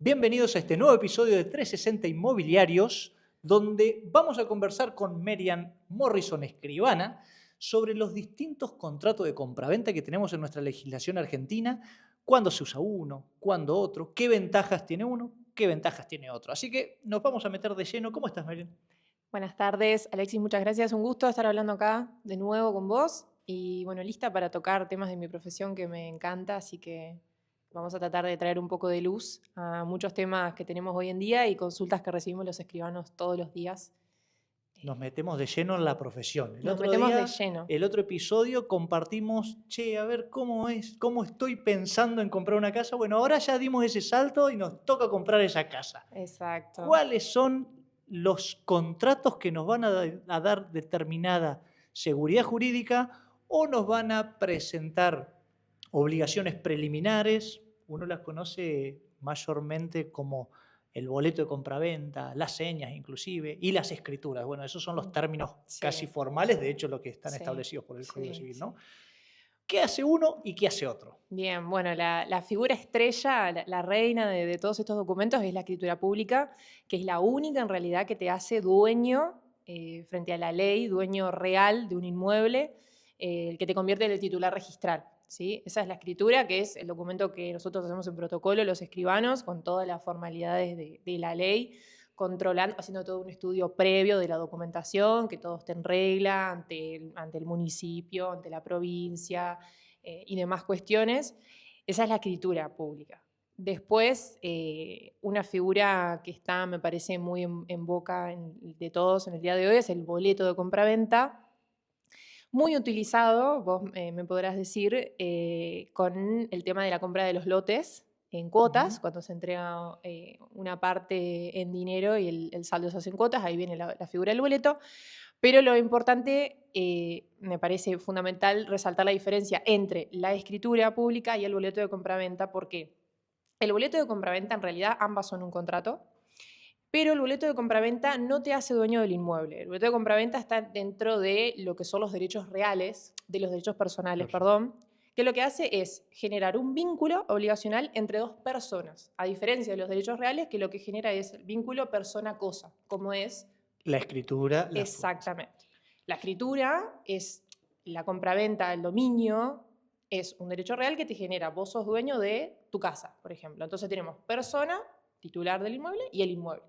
Bienvenidos a este nuevo episodio de 360 Inmobiliarios, donde vamos a conversar con Merian Morrison Escribana sobre los distintos contratos de compraventa que tenemos en nuestra legislación argentina, cuándo se usa uno, cuándo otro, qué ventajas tiene uno, qué ventajas tiene otro. Así que nos vamos a meter de lleno. ¿Cómo estás, Merian? Buenas tardes, Alexis, muchas gracias. Un gusto estar hablando acá de nuevo con vos y bueno, lista para tocar temas de mi profesión que me encanta, así que vamos a tratar de traer un poco de luz a muchos temas que tenemos hoy en día y consultas que recibimos los escribanos todos los días. Nos metemos de lleno en la profesión. Nos metemos de lleno. El otro episodio, compartimos, che, a ver cómo es, cómo estoy pensando en comprar una casa. Bueno, ahora ya dimos ese salto y nos toca comprar esa casa. Exacto. ¿Cuáles son los contratos que nos van a dar determinada seguridad jurídica o nos van a presentar obligaciones preliminares? Uno las conoce mayormente como el boleto de compraventa, las señas inclusive, y las escrituras. Bueno, esos son los términos casi Sí, formales, de hecho, lo que están sí, establecidos por el Código sí, Civil, sí. ¿no? ¿Qué hace uno y qué hace otro? Bien, bueno, la figura estrella, la reina de todos estos documentos es la escritura pública, que es la única en realidad que te hace dueño frente a la ley, dueño real de un inmueble, el que te convierte en el titular registral. ¿Sí? Esa es la escritura, que es el documento que nosotros hacemos en protocolo, los escribanos, con todas las formalidades de la ley, controlando, haciendo todo un estudio previo de la documentación, que todo esté en regla ante el municipio, ante la provincia y demás cuestiones. Esa es la escritura pública. Después, una figura que está, me parece, muy en boca de todos en el día de hoy es el boleto de compraventa, muy utilizado, vos me podrás decir, con el tema de la compra de los lotes en Ujú. cuotas, cuando se entrega una parte en dinero y el saldo se hace en cuotas, ahí viene la figura del boleto. Pero lo importante, me parece fundamental resaltar la diferencia entre la escritura pública y el boleto de compraventa, porque el boleto de compraventa en realidad ambas son un contrato, pero el boleto de compraventa no te hace dueño del inmueble. El boleto de compraventa está dentro de lo que son los derechos reales, de los derechos personales, Perfecto. perdón, que lo que hace es generar un vínculo obligacional entre dos personas, a diferencia de los derechos reales, que lo que genera es el vínculo persona-cosa, como es La escritura, exactamente. La escritura es la compraventa, el dominio, es un derecho real que te genera, vos sos dueño de tu casa, por ejemplo. Entonces tenemos persona, titular del inmueble, y el inmueble.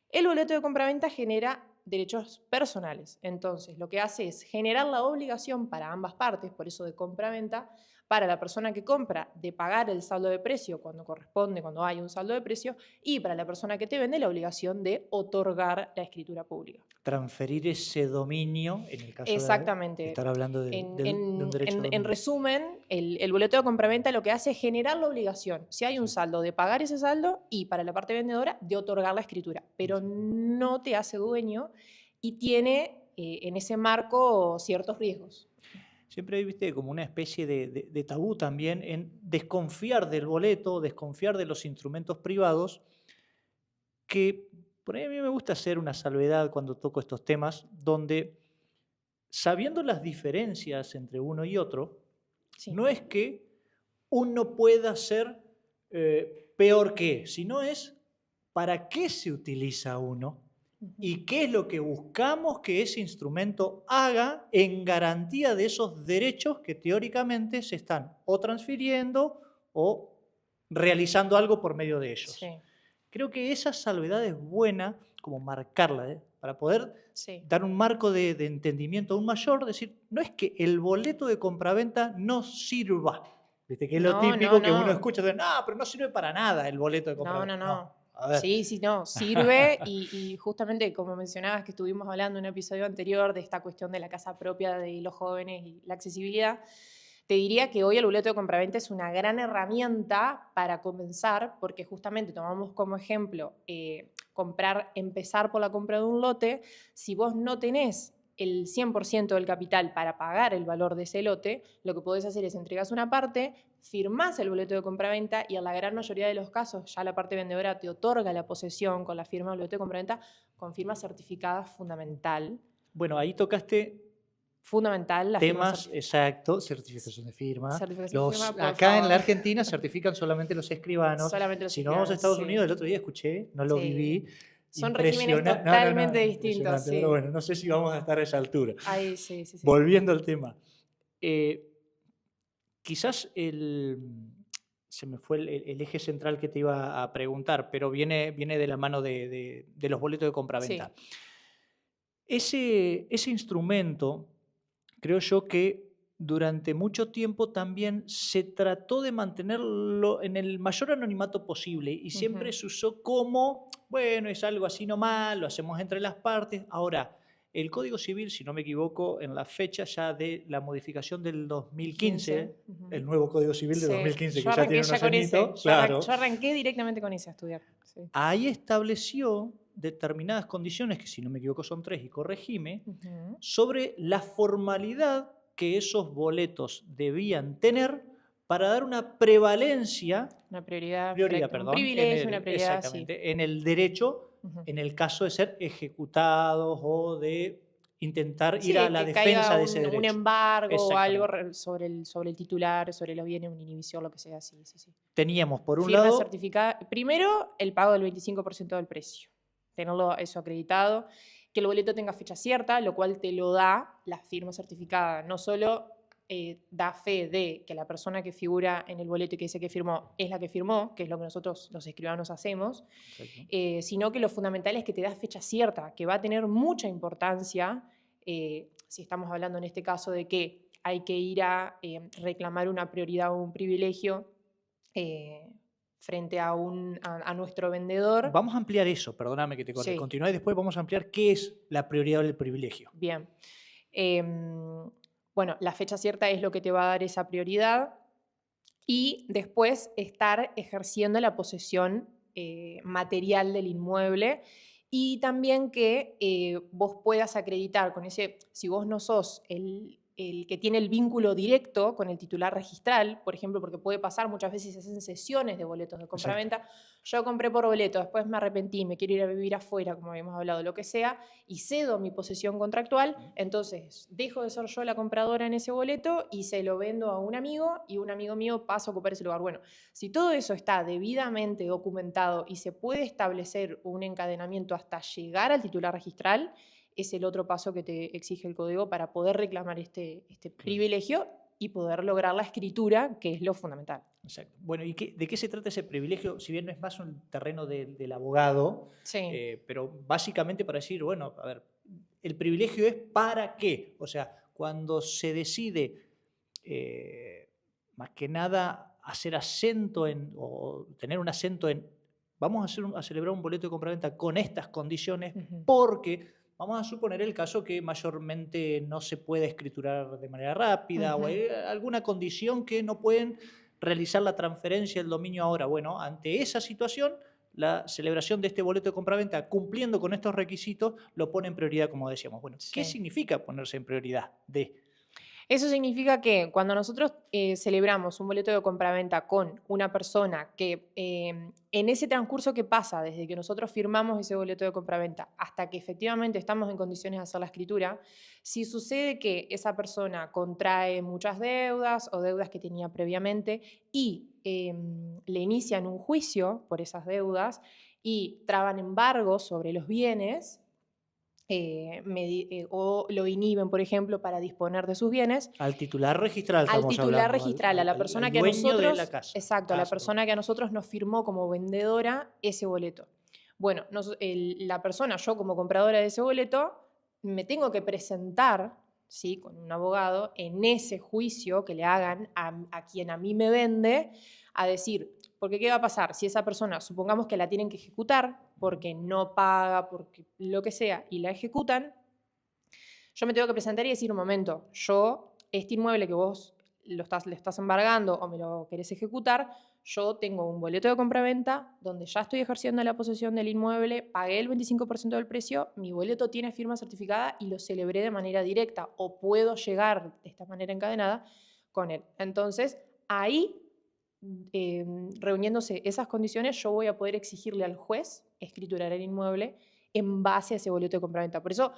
El boleto de compraventa genera derechos personales. Entonces, lo que hace es generar la obligación para ambas partes, por eso de compraventa, para la persona que compra de pagar el saldo de precio cuando corresponde, cuando hay un saldo de precio, y para la persona que te vende la obligación de otorgar la escritura pública. transferir ese dominio, en el caso de Exactamente. estar hablando de un derecho de En dominio. resumen, el boleto de compraventa lo que hace es generar la obligación, si hay un Sí, saldo, de pagar ese saldo y para la parte vendedora de otorgar la escritura, pero sí. no te hace dueño y tiene en ese marco ciertos riesgos. Siempre hay, viste, como una especie de tabú también en desconfiar del boleto, desconfiar de los instrumentos privados, que por ahí a mí me gusta hacer una salvedad cuando toco estos temas, donde sabiendo las diferencias entre uno y otro, Sí. no es que uno pueda ser peor que, sino es para qué se utiliza uno Ujú. y qué es lo que buscamos que ese instrumento haga en garantía de esos derechos que teóricamente se están o transfiriendo o realizando algo por medio de ellos. Sí, Creo que esa salvedad es buena como marcarla, para poder sí. dar un marco de entendimiento aún mayor, decir, no es que el boleto de compraventa no sirva, ¿viste? Que es lo No, no, típico que uno no. escucha, de, no, pero no sirve para nada el boleto de No, compraventa. no, No, no. a ver. Sí, sí, no, sirve y justamente como mencionabas que estuvimos hablando en un episodio anterior de esta cuestión de la casa propia de los jóvenes y la accesibilidad, te diría que hoy el boleto de compraventa es una gran herramienta para comenzar, porque justamente tomamos como ejemplo empezar por la compra de un lote. Si vos no tenés el 100% del capital para pagar el valor de ese lote, lo que podés hacer es entregas una parte, firmás el boleto de compraventa y en la gran mayoría de los casos ya la parte vendedora te otorga la posesión con la firma del boleto de compraventa con firma certificada fundamental. Bueno, ahí tocaste fundamental la firma Temas, exacto, certificación de firma. certificación de firma, por Acá en la favor. Argentina certifican solamente los escribanos. Solamente los Si nos vamos a Estados escribanos, Unidos, el sí. otro día escuché, no lo Sí. viví, Son regímenes impresionante. No, no, totalmente no, distintos, impresionante. Pero sí. bueno, no sé si vamos a estar a esa altura. Ahí, sí, sí, sí. Volviendo al tema. Quizás se me fue el eje central que te iba a preguntar, pero viene de la mano de los boletos de compraventa. Sí. Ese instrumento, creo yo que durante mucho tiempo también se trató de mantenerlo en el mayor anonimato posible y siempre se usó como, bueno, es algo así nomás, lo hacemos entre las partes. Ahora, el Código Civil, si no me equivoco, en la fecha ya de la modificación del 2015, el nuevo Código Civil de Sí, 2015, yo que ya arranqué tiene unos con ese. añitos, claro, Yo arranqué directamente con ese a estudiar. Sí. ahí estableció determinadas condiciones, que si no me equivoco son 3, y corregime, sobre la formalidad que esos boletos debían tener para dar una prevalencia, Una prioridad, un perdón, privilegio, una prioridad, sí. exactamente, en el derecho, en el caso de ser ejecutados o de intentar Sí, ir a la que caiga defensa de ese un derecho. embargo o algo Exactamente. sobre el titular, sobre los bienes, una inhibición, lo que sea, sí, sí, sí. Teníamos, por un Firma lado, certificada. Primero, el pago del 25% del precio. Tenerlo eso acreditado. Que el boleto tenga fecha cierta, lo cual te lo da la firma certificada. No solo da fe de que la persona que figura en el boleto y que dice que firmó es la que firmó, que es lo que nosotros los escribanos hacemos, sino que lo fundamental es que te da fecha cierta, que va a tener mucha importancia, si estamos hablando en este caso de que hay que ir a reclamar una prioridad o un privilegio frente a nuestro vendedor. vamos a ampliar eso, perdóname que te corte. Sí. Continúa y después vamos a ampliar qué es la prioridad del privilegio. Bien. Bueno, la fecha cierta es lo que te va a dar esa prioridad y después estar ejerciendo la posesión material del inmueble y también que vos puedas acreditar con ese, si vos no sos el que tiene el vínculo directo con el titular registral, por ejemplo, porque puede pasar, muchas veces se hacen sesiones de boletos de compraventa. Yo compré por boleto, después me arrepentí, me quiero ir a vivir afuera, como habíamos hablado, lo que sea, y cedo mi posesión contractual, entonces dejo de ser yo la compradora en ese boleto y se lo vendo a un amigo y un amigo mío pasa a ocupar ese lugar. Bueno, si todo eso está debidamente documentado y se puede establecer un encadenamiento hasta llegar al titular registral, es el otro paso que te exige el código para poder reclamar este privilegio y poder lograr la escritura, que es lo fundamental. Exacto. Bueno, ¿y de qué se trata ese privilegio? Si bien no es más un terreno del abogado, sí. Pero básicamente para decir, bueno, a ver, el privilegio es para qué. O sea, cuando se decide, más que nada, hacer acento o tener un acento en, vamos a celebrar un boleto de compraventa con estas condiciones, porque vamos a suponer el caso que mayormente no se puede escriturar de manera rápida o hay alguna condición que no pueden realizar la transferencia del dominio ahora. Bueno, ante esa situación, la celebración de este boleto de compraventa, cumpliendo con estos requisitos, lo pone en prioridad, como decíamos. Bueno, ¿qué significa ponerse en prioridad? Eso significa que cuando nosotros celebramos un boleto de compraventa con una persona que en ese transcurso que pasa desde que nosotros firmamos ese boleto de compraventa hasta que efectivamente estamos en condiciones de hacer la escritura, si sucede que esa persona contrae muchas deudas o deudas que tenía previamente y le inician un juicio por esas deudas y traban embargos sobre los bienes, o lo inhiben, por ejemplo, para disponer de sus bienes. Al titular registral, al titular registral, a la persona que a nosotros, de la casa. exacto, a la persona que a nosotros nos firmó como vendedora ese boleto. Bueno, la persona, yo como compradora de ese boleto, me tengo que presentar, ¿sí?, con un abogado en ese juicio que le hagan a quien a mí me vende, a decir, porque ¿qué va a pasar? Si esa persona, supongamos que la tienen que ejecutar porque no paga, porque lo que sea, y la ejecutan, yo me tengo que presentar y decir, un momento, yo, este inmueble que vos le estás embargando o me lo querés ejecutar, yo tengo un boleto de compraventa donde ya estoy ejerciendo la posesión del inmueble, pagué el 25% del precio, mi boleto tiene firma certificada y lo celebré de manera directa o puedo llegar de esta manera encadenada con él. Entonces, ahí, reuniéndose esas condiciones, yo voy a poder exigirle al juez escriturar el inmueble en base a ese boleto de compraventa. Por eso,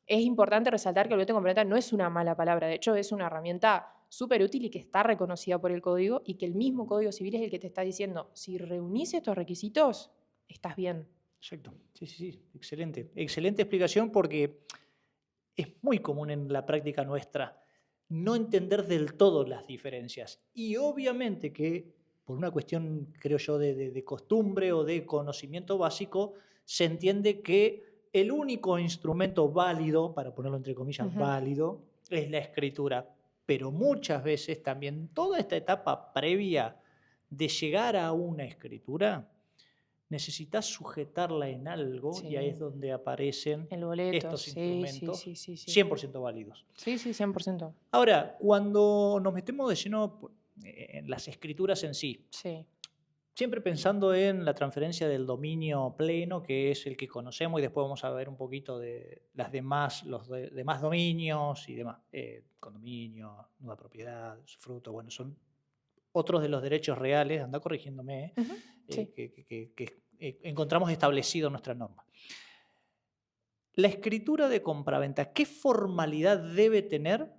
es importante resaltar que el veto complementario no es una mala palabra, de hecho es una herramienta súper útil y que está reconocida por el código y que el mismo Código Civil es el que te está diciendo, si reunís estos requisitos, estás bien. Exacto. Sí. Excelente. Excelente explicación porque es muy común en la práctica nuestra no entender del todo las diferencias. Y obviamente que por una cuestión, creo yo, de costumbre o de conocimiento básico, se entiende que el único instrumento válido, para ponerlo entre comillas, válido, es la escritura. Pero muchas veces también toda esta etapa previa de llegar a una escritura, necesitas sujetarla en algo y ahí es donde aparecen el boleto, estos instrumentos sí. 100% válidos. Sí, 100%. Ahora, cuando nos metemos de lleno en las escrituras en sí, siempre pensando en la transferencia del dominio pleno, que es el que conocemos, y después vamos a ver un poquito de los demás dominios y demás, condominio, nueva propiedad, fruto, bueno, son otros de los derechos reales, anda corrigiéndome, que encontramos establecido en nuestra norma. La escritura de compraventa, ¿qué formalidad debe tener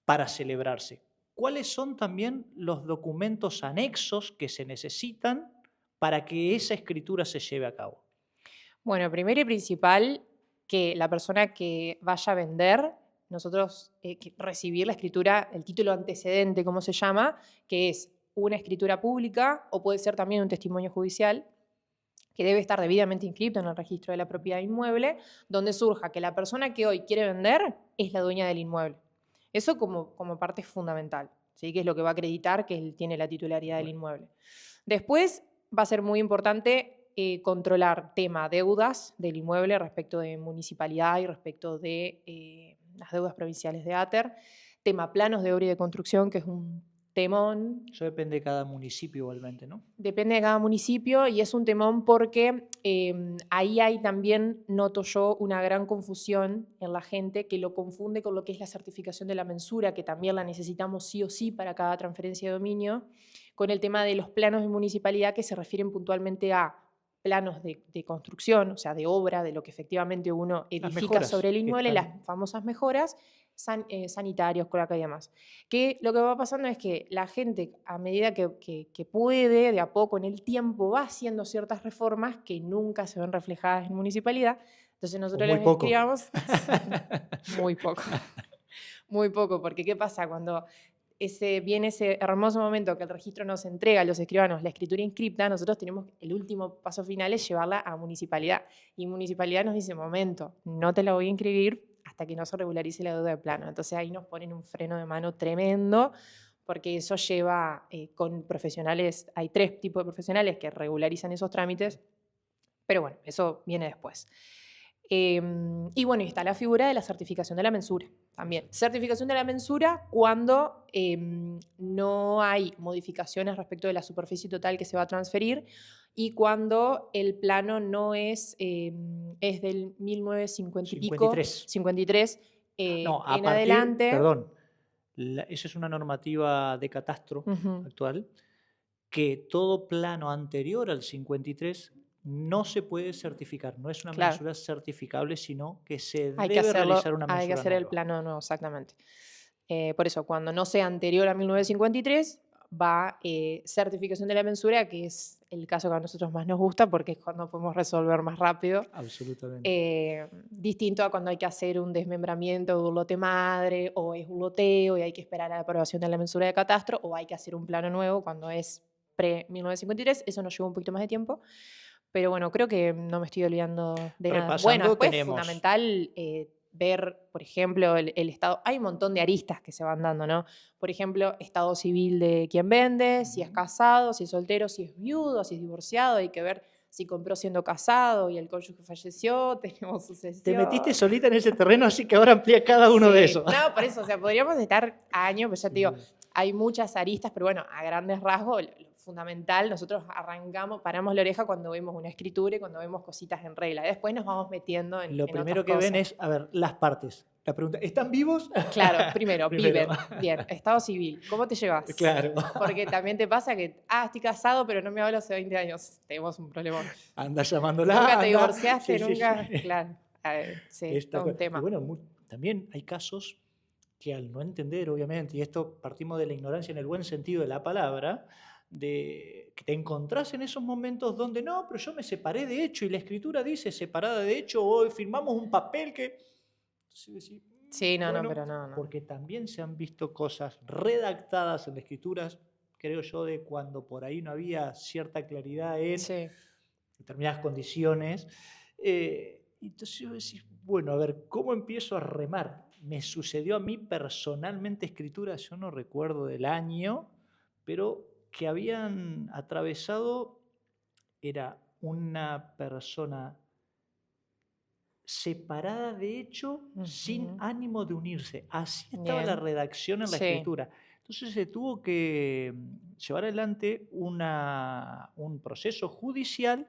para celebrarse? ¿Cuáles son también los documentos anexos que se necesitan para que esa escritura se lleve a cabo? Bueno, primero y principal, que la persona que vaya a vender, nosotros recibir la escritura, el título antecedente, como se llama, que es una escritura pública o puede ser también un testimonio judicial, que debe estar debidamente inscrito en el registro de la propiedad inmueble, donde surja que la persona que hoy quiere vender es la dueña del inmueble. Eso como parte fundamental, ¿sí? Que es lo que va a acreditar que él tiene la titularidad del inmueble. Después va a ser muy importante controlar tema deudas del inmueble respecto de municipalidad y respecto de las deudas provinciales de ATER, tema planos de obra y de construcción, que es un temón. Eso depende de cada municipio igualmente, ¿no? Depende de cada municipio y es un temón porque ahí hay también, noto yo, una gran confusión en la gente que lo confunde con lo que es la certificación de la mensura, que también la necesitamos sí o sí para cada transferencia de dominio, con el tema de los planos de municipalidad que se refieren puntualmente a planos de construcción, o sea, de obra, de lo que efectivamente uno edifica sobre el inmueble, las famosas mejoras, sanitarios, cloaca y demás. Que lo que va pasando es que la gente, a medida que puede, de a poco en el tiempo, va haciendo ciertas reformas que nunca se ven reflejadas en municipalidad. Entonces nosotros les escribamos muy poco. Muy poco, porque ¿qué pasa? Cuando viene ese hermoso momento que el registro nos entrega a los escribanos la escritura inscripta, nosotros tenemos el último paso final es llevarla a municipalidad. Y municipalidad nos dice, momento, no te la voy a inscribir hasta que no se regularice la deuda de plano. Entonces ahí nos ponen un freno de mano tremendo, porque eso lleva con profesionales, hay 3 tipos de profesionales que regularizan esos trámites, pero bueno, eso viene después. Y bueno, y está la figura de la certificación de la mensura también. Certificación de la mensura cuando no hay modificaciones respecto de la superficie total que se va a transferir y cuando el plano no es del 1950 y pico, 53 no, en adelante. Perdón, esa es una normativa de catastro actual, que todo plano anterior al 53 no se puede certificar, no es una mensura certificable, sino que se debe realizar una mensura Hay que hacer nueva. el plano nuevo, exactamente. Por eso, cuando no sea anterior a 1953, va certificación de la mensura, que es el caso que a nosotros más nos gusta, porque es cuando podemos resolver más rápido. Absolutamente. Distinto a cuando hay que hacer un desmembramiento de un lote madre, o es un loteo y hay que esperar a la aprobación de la mensura de catastro, o hay que hacer un plano nuevo cuando es pre-1953, eso nos lleva un poquito más de tiempo. Pero bueno, creo que no me estoy olvidando de nada. Bueno, después es fundamental ver, por ejemplo, el estado. Hay un montón de aristas que se van dando, ¿no? Por ejemplo, estado civil de quien vende, si es casado, si es soltero, si es viudo, si es divorciado. Hay que ver si compró siendo casado y el cónyuge falleció, tenemos sucesión. Te metiste solita en ese terreno, así que ahora amplía cada uno de esos. No, por eso, o sea, podríamos estar años, pero ya te digo, hay muchas aristas, pero bueno, a grandes rasgos, fundamental, nosotros paramos la oreja cuando vemos una escritura y cuando vemos cositas en regla. Después nos vamos metiendo en Lo primero que ven es, a ver, las partes. La pregunta, ¿están vivos? Claro, primero. Viven. Bien, estado civil. ¿Cómo te llevas? Claro. Porque también te pasa que, estoy casado, pero no me hablo hace 20 años. Tenemos un problema. Anda llamándola. Nunca te divorciaste, nunca. Sí. Claro. A ver, sí, es todo un tema. Y bueno, también hay casos que al no entender, obviamente, y esto partimos de la ignorancia en el buen sentido de la palabra, de que te encontrás en esos momentos donde no, pero yo me separé de hecho y la escritura dice separada de hecho o firmamos un papel que... Entonces decís, Sí, no, no, bueno, pero no, no. porque también se han visto cosas redactadas en las escrituras, creo yo, de cuando por ahí no había cierta claridad en Sí. determinadas condiciones. Entonces yo decís, bueno, a ver, ¿cómo empiezo a remar? Me sucedió a mí personalmente escrituras, yo no recuerdo del año, pero que habían atravesado, era una persona separada de hecho sin Ujú. ánimo de unirse. Así estaba la Bien. redacción en la Sí. escritura. Entonces se tuvo que llevar adelante un proceso judicial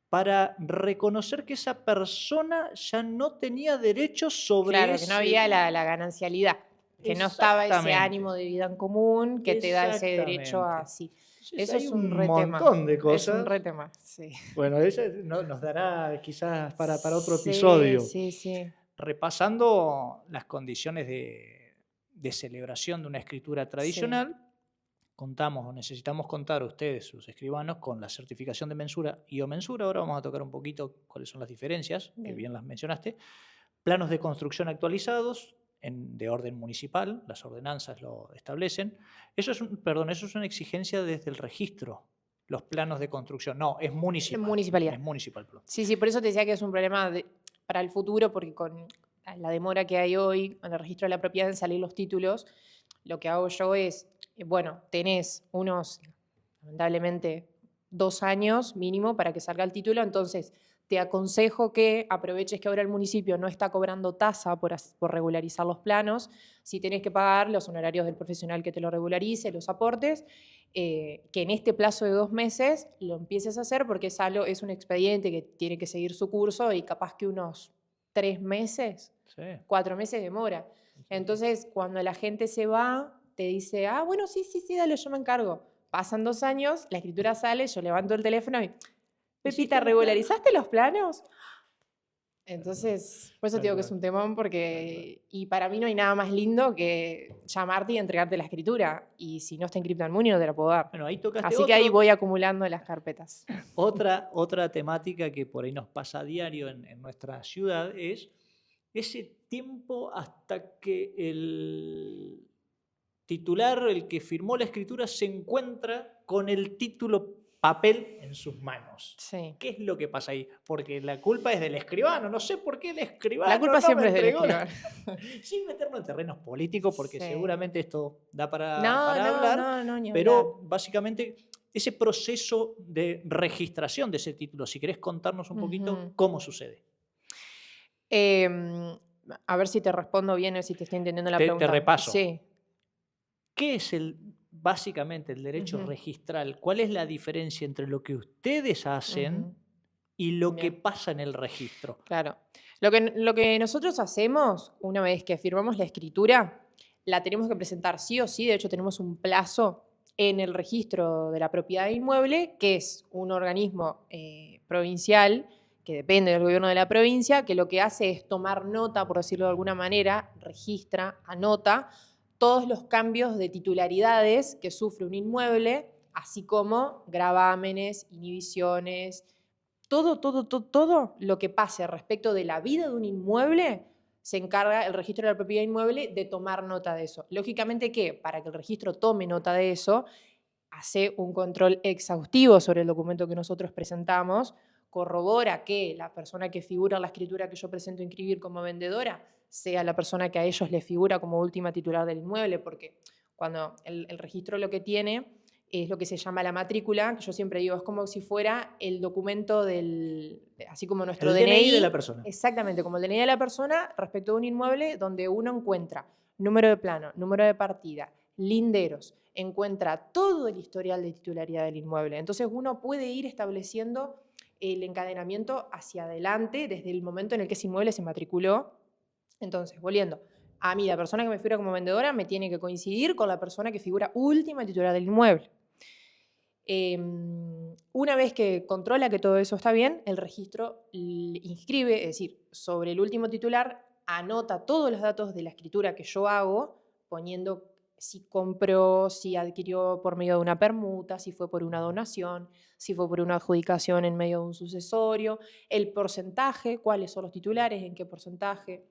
para reconocer que esa persona ya no tenía derechos sobre Claro, que no había ese... la ganancialidad, que no estaba ese ánimo Exactamente, de vida en común que te da ese derecho a exactamente. sí. Entonces Eso hay es un un re tema, montón de es un cosas. re tema, sí. Bueno, eso nos dará quizás para otro Sí, episodio. sí, sí. Repasando las condiciones de celebración de una escritura Sí, tradicional, contamos o necesitamos contar a ustedes, sus escribanos, con la certificación de mensura y o mensura. Ahora vamos a tocar un poquito cuáles son las diferencias, que bien. bien las mencionaste. Planos de construcción actualizados de orden municipal, las ordenanzas lo establecen. Eso es una exigencia desde el registro, los planos de construcción. No, es municipal. Municipalidad. Es municipal, perdón. Sí, sí, por eso te decía que es un problema para el futuro, porque con la demora que hay hoy en el registro de la propiedad en salir los títulos, lo que hago yo es, bueno, tenés unos, lamentablemente, 2 años mínimo para que salga el título, entonces te aconsejo que aproveches que ahora el municipio no está cobrando tasa por regularizar los planos, si tenés que pagar los honorarios del profesional que te lo regularice, los aportes, que en este plazo de 2 meses lo empieces a hacer porque es un expediente que tiene que seguir su curso y capaz que unos 3 meses, Sí, 4 meses demora. sí, sí. Entonces, cuando la gente se va, te dice, ah, bueno, sí, sí, sí, dale, yo me encargo. Pasan 2 años, la escritura sale, yo levanto el teléfono y, ¿Hiciste Pepita, los planos? ¿regularizaste los planos? Tal cual, Entonces, por eso te tal digo que es cual, un temón, tal cual. y para mí no hay nada más lindo que llamarte y entregarte la escritura. Y si no está en Cryptomunio, no te la puedo dar. Bueno, ahí tocaste Así que ahí voy acumulando las carpetas. otra temática que por ahí nos pasa a diario en nuestra ciudad es ese tiempo hasta que el titular, el que firmó la escritura, se encuentra con el título papel en sus manos. Sí. ¿Qué es lo que pasa ahí? Porque la culpa es del escribano. No sé por qué el La escribano culpa no me siempre es del entregó. escribano. Sin meternos en terrenos políticos, porque Sí. seguramente esto da No, para no, hablar, no, no, ni hablar. pero básicamente ese proceso de registración de ese título, si querés contarnos un poquito Ujú. cómo sucede. Em, a ver si te respondo bien o si te estoy entendiendo la Te pregunta. repaso. Sí. ¿Qué es básicamente el derecho Ujú, registral? ¿Cuál es la diferencia entre lo que ustedes hacen ujú. y lo que Bien. pasa en el registro? Claro. Lo que nosotros hacemos, una vez que firmamos la escritura, la tenemos que presentar sí o sí. De hecho, tenemos un plazo en el registro de la propiedad inmueble, que es un organismo provincial que depende del gobierno de la provincia, que lo que hace es tomar nota, por decirlo de alguna manera, registra, anota todos los cambios de titularidades que sufre un inmueble, así como gravámenes, inhibiciones, todo lo que pase respecto de la vida de un inmueble, se encarga el registro de la propiedad inmueble de tomar nota de eso. Lógicamente que para que el registro tome nota de eso, hace un control exhaustivo sobre el documento que nosotros presentamos, corrobora que la persona que figura en la escritura que yo presento a inscribir como vendedora sea la persona que a ellos les figura como última titular del inmueble, porque cuando el registro lo que tiene es lo que se llama la matrícula, que yo siempre digo, es como si fuera el documento así como nuestro El DNI de la DNI, persona. exactamente, como el DNI de la persona respecto de un inmueble donde uno encuentra número de plano, número de partida, linderos, encuentra todo el historial de titularidad del inmueble. Entonces uno puede ir estableciendo el encadenamiento hacia adelante desde el momento en el que ese inmueble se matriculó. Entonces, volviendo, a mí la persona que me figura como vendedora me tiene que coincidir con la persona que figura última titular del inmueble. Una vez que controla que todo eso está bien, el registro inscribe, es decir, sobre el último titular anota todos los datos de la escritura que yo hago, poniendo si compró, si adquirió por medio de una permuta, si fue por una donación, si fue por una adjudicación en medio de un sucesorio, el porcentaje, cuáles son los titulares, en qué porcentaje.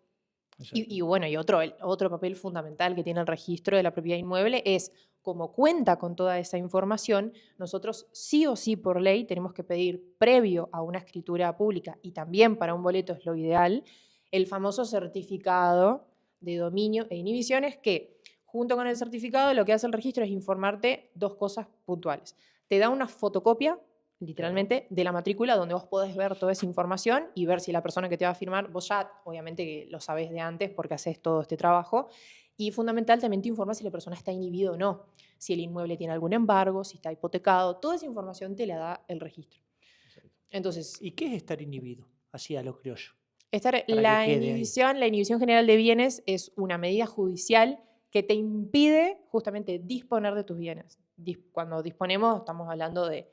Y bueno, y otro papel fundamental que tiene el registro de la propiedad inmueble es, como cuenta con toda esa información, nosotros sí o sí por ley tenemos que pedir, previo a una escritura pública, y también para un boleto es lo ideal, el famoso certificado de dominio e inhibiciones, que junto con el certificado lo que hace el registro es informarte dos cosas puntuales. Te da una fotocopia, literalmente, de la matrícula, donde vos podés ver toda esa información y ver si la persona que te va a firmar, vos ya obviamente que lo sabés de antes porque haces todo este trabajo, y fundamental también te informa si la persona está inhibida o no, si el inmueble tiene algún embargo, si está hipotecado, toda esa información te la da el registro. Entonces, ¿y qué es estar inhibido? Así a lo criollo. la inhibición general de bienes es una medida judicial que te impide justamente disponer de tus bienes. Cuando disponemos estamos hablando de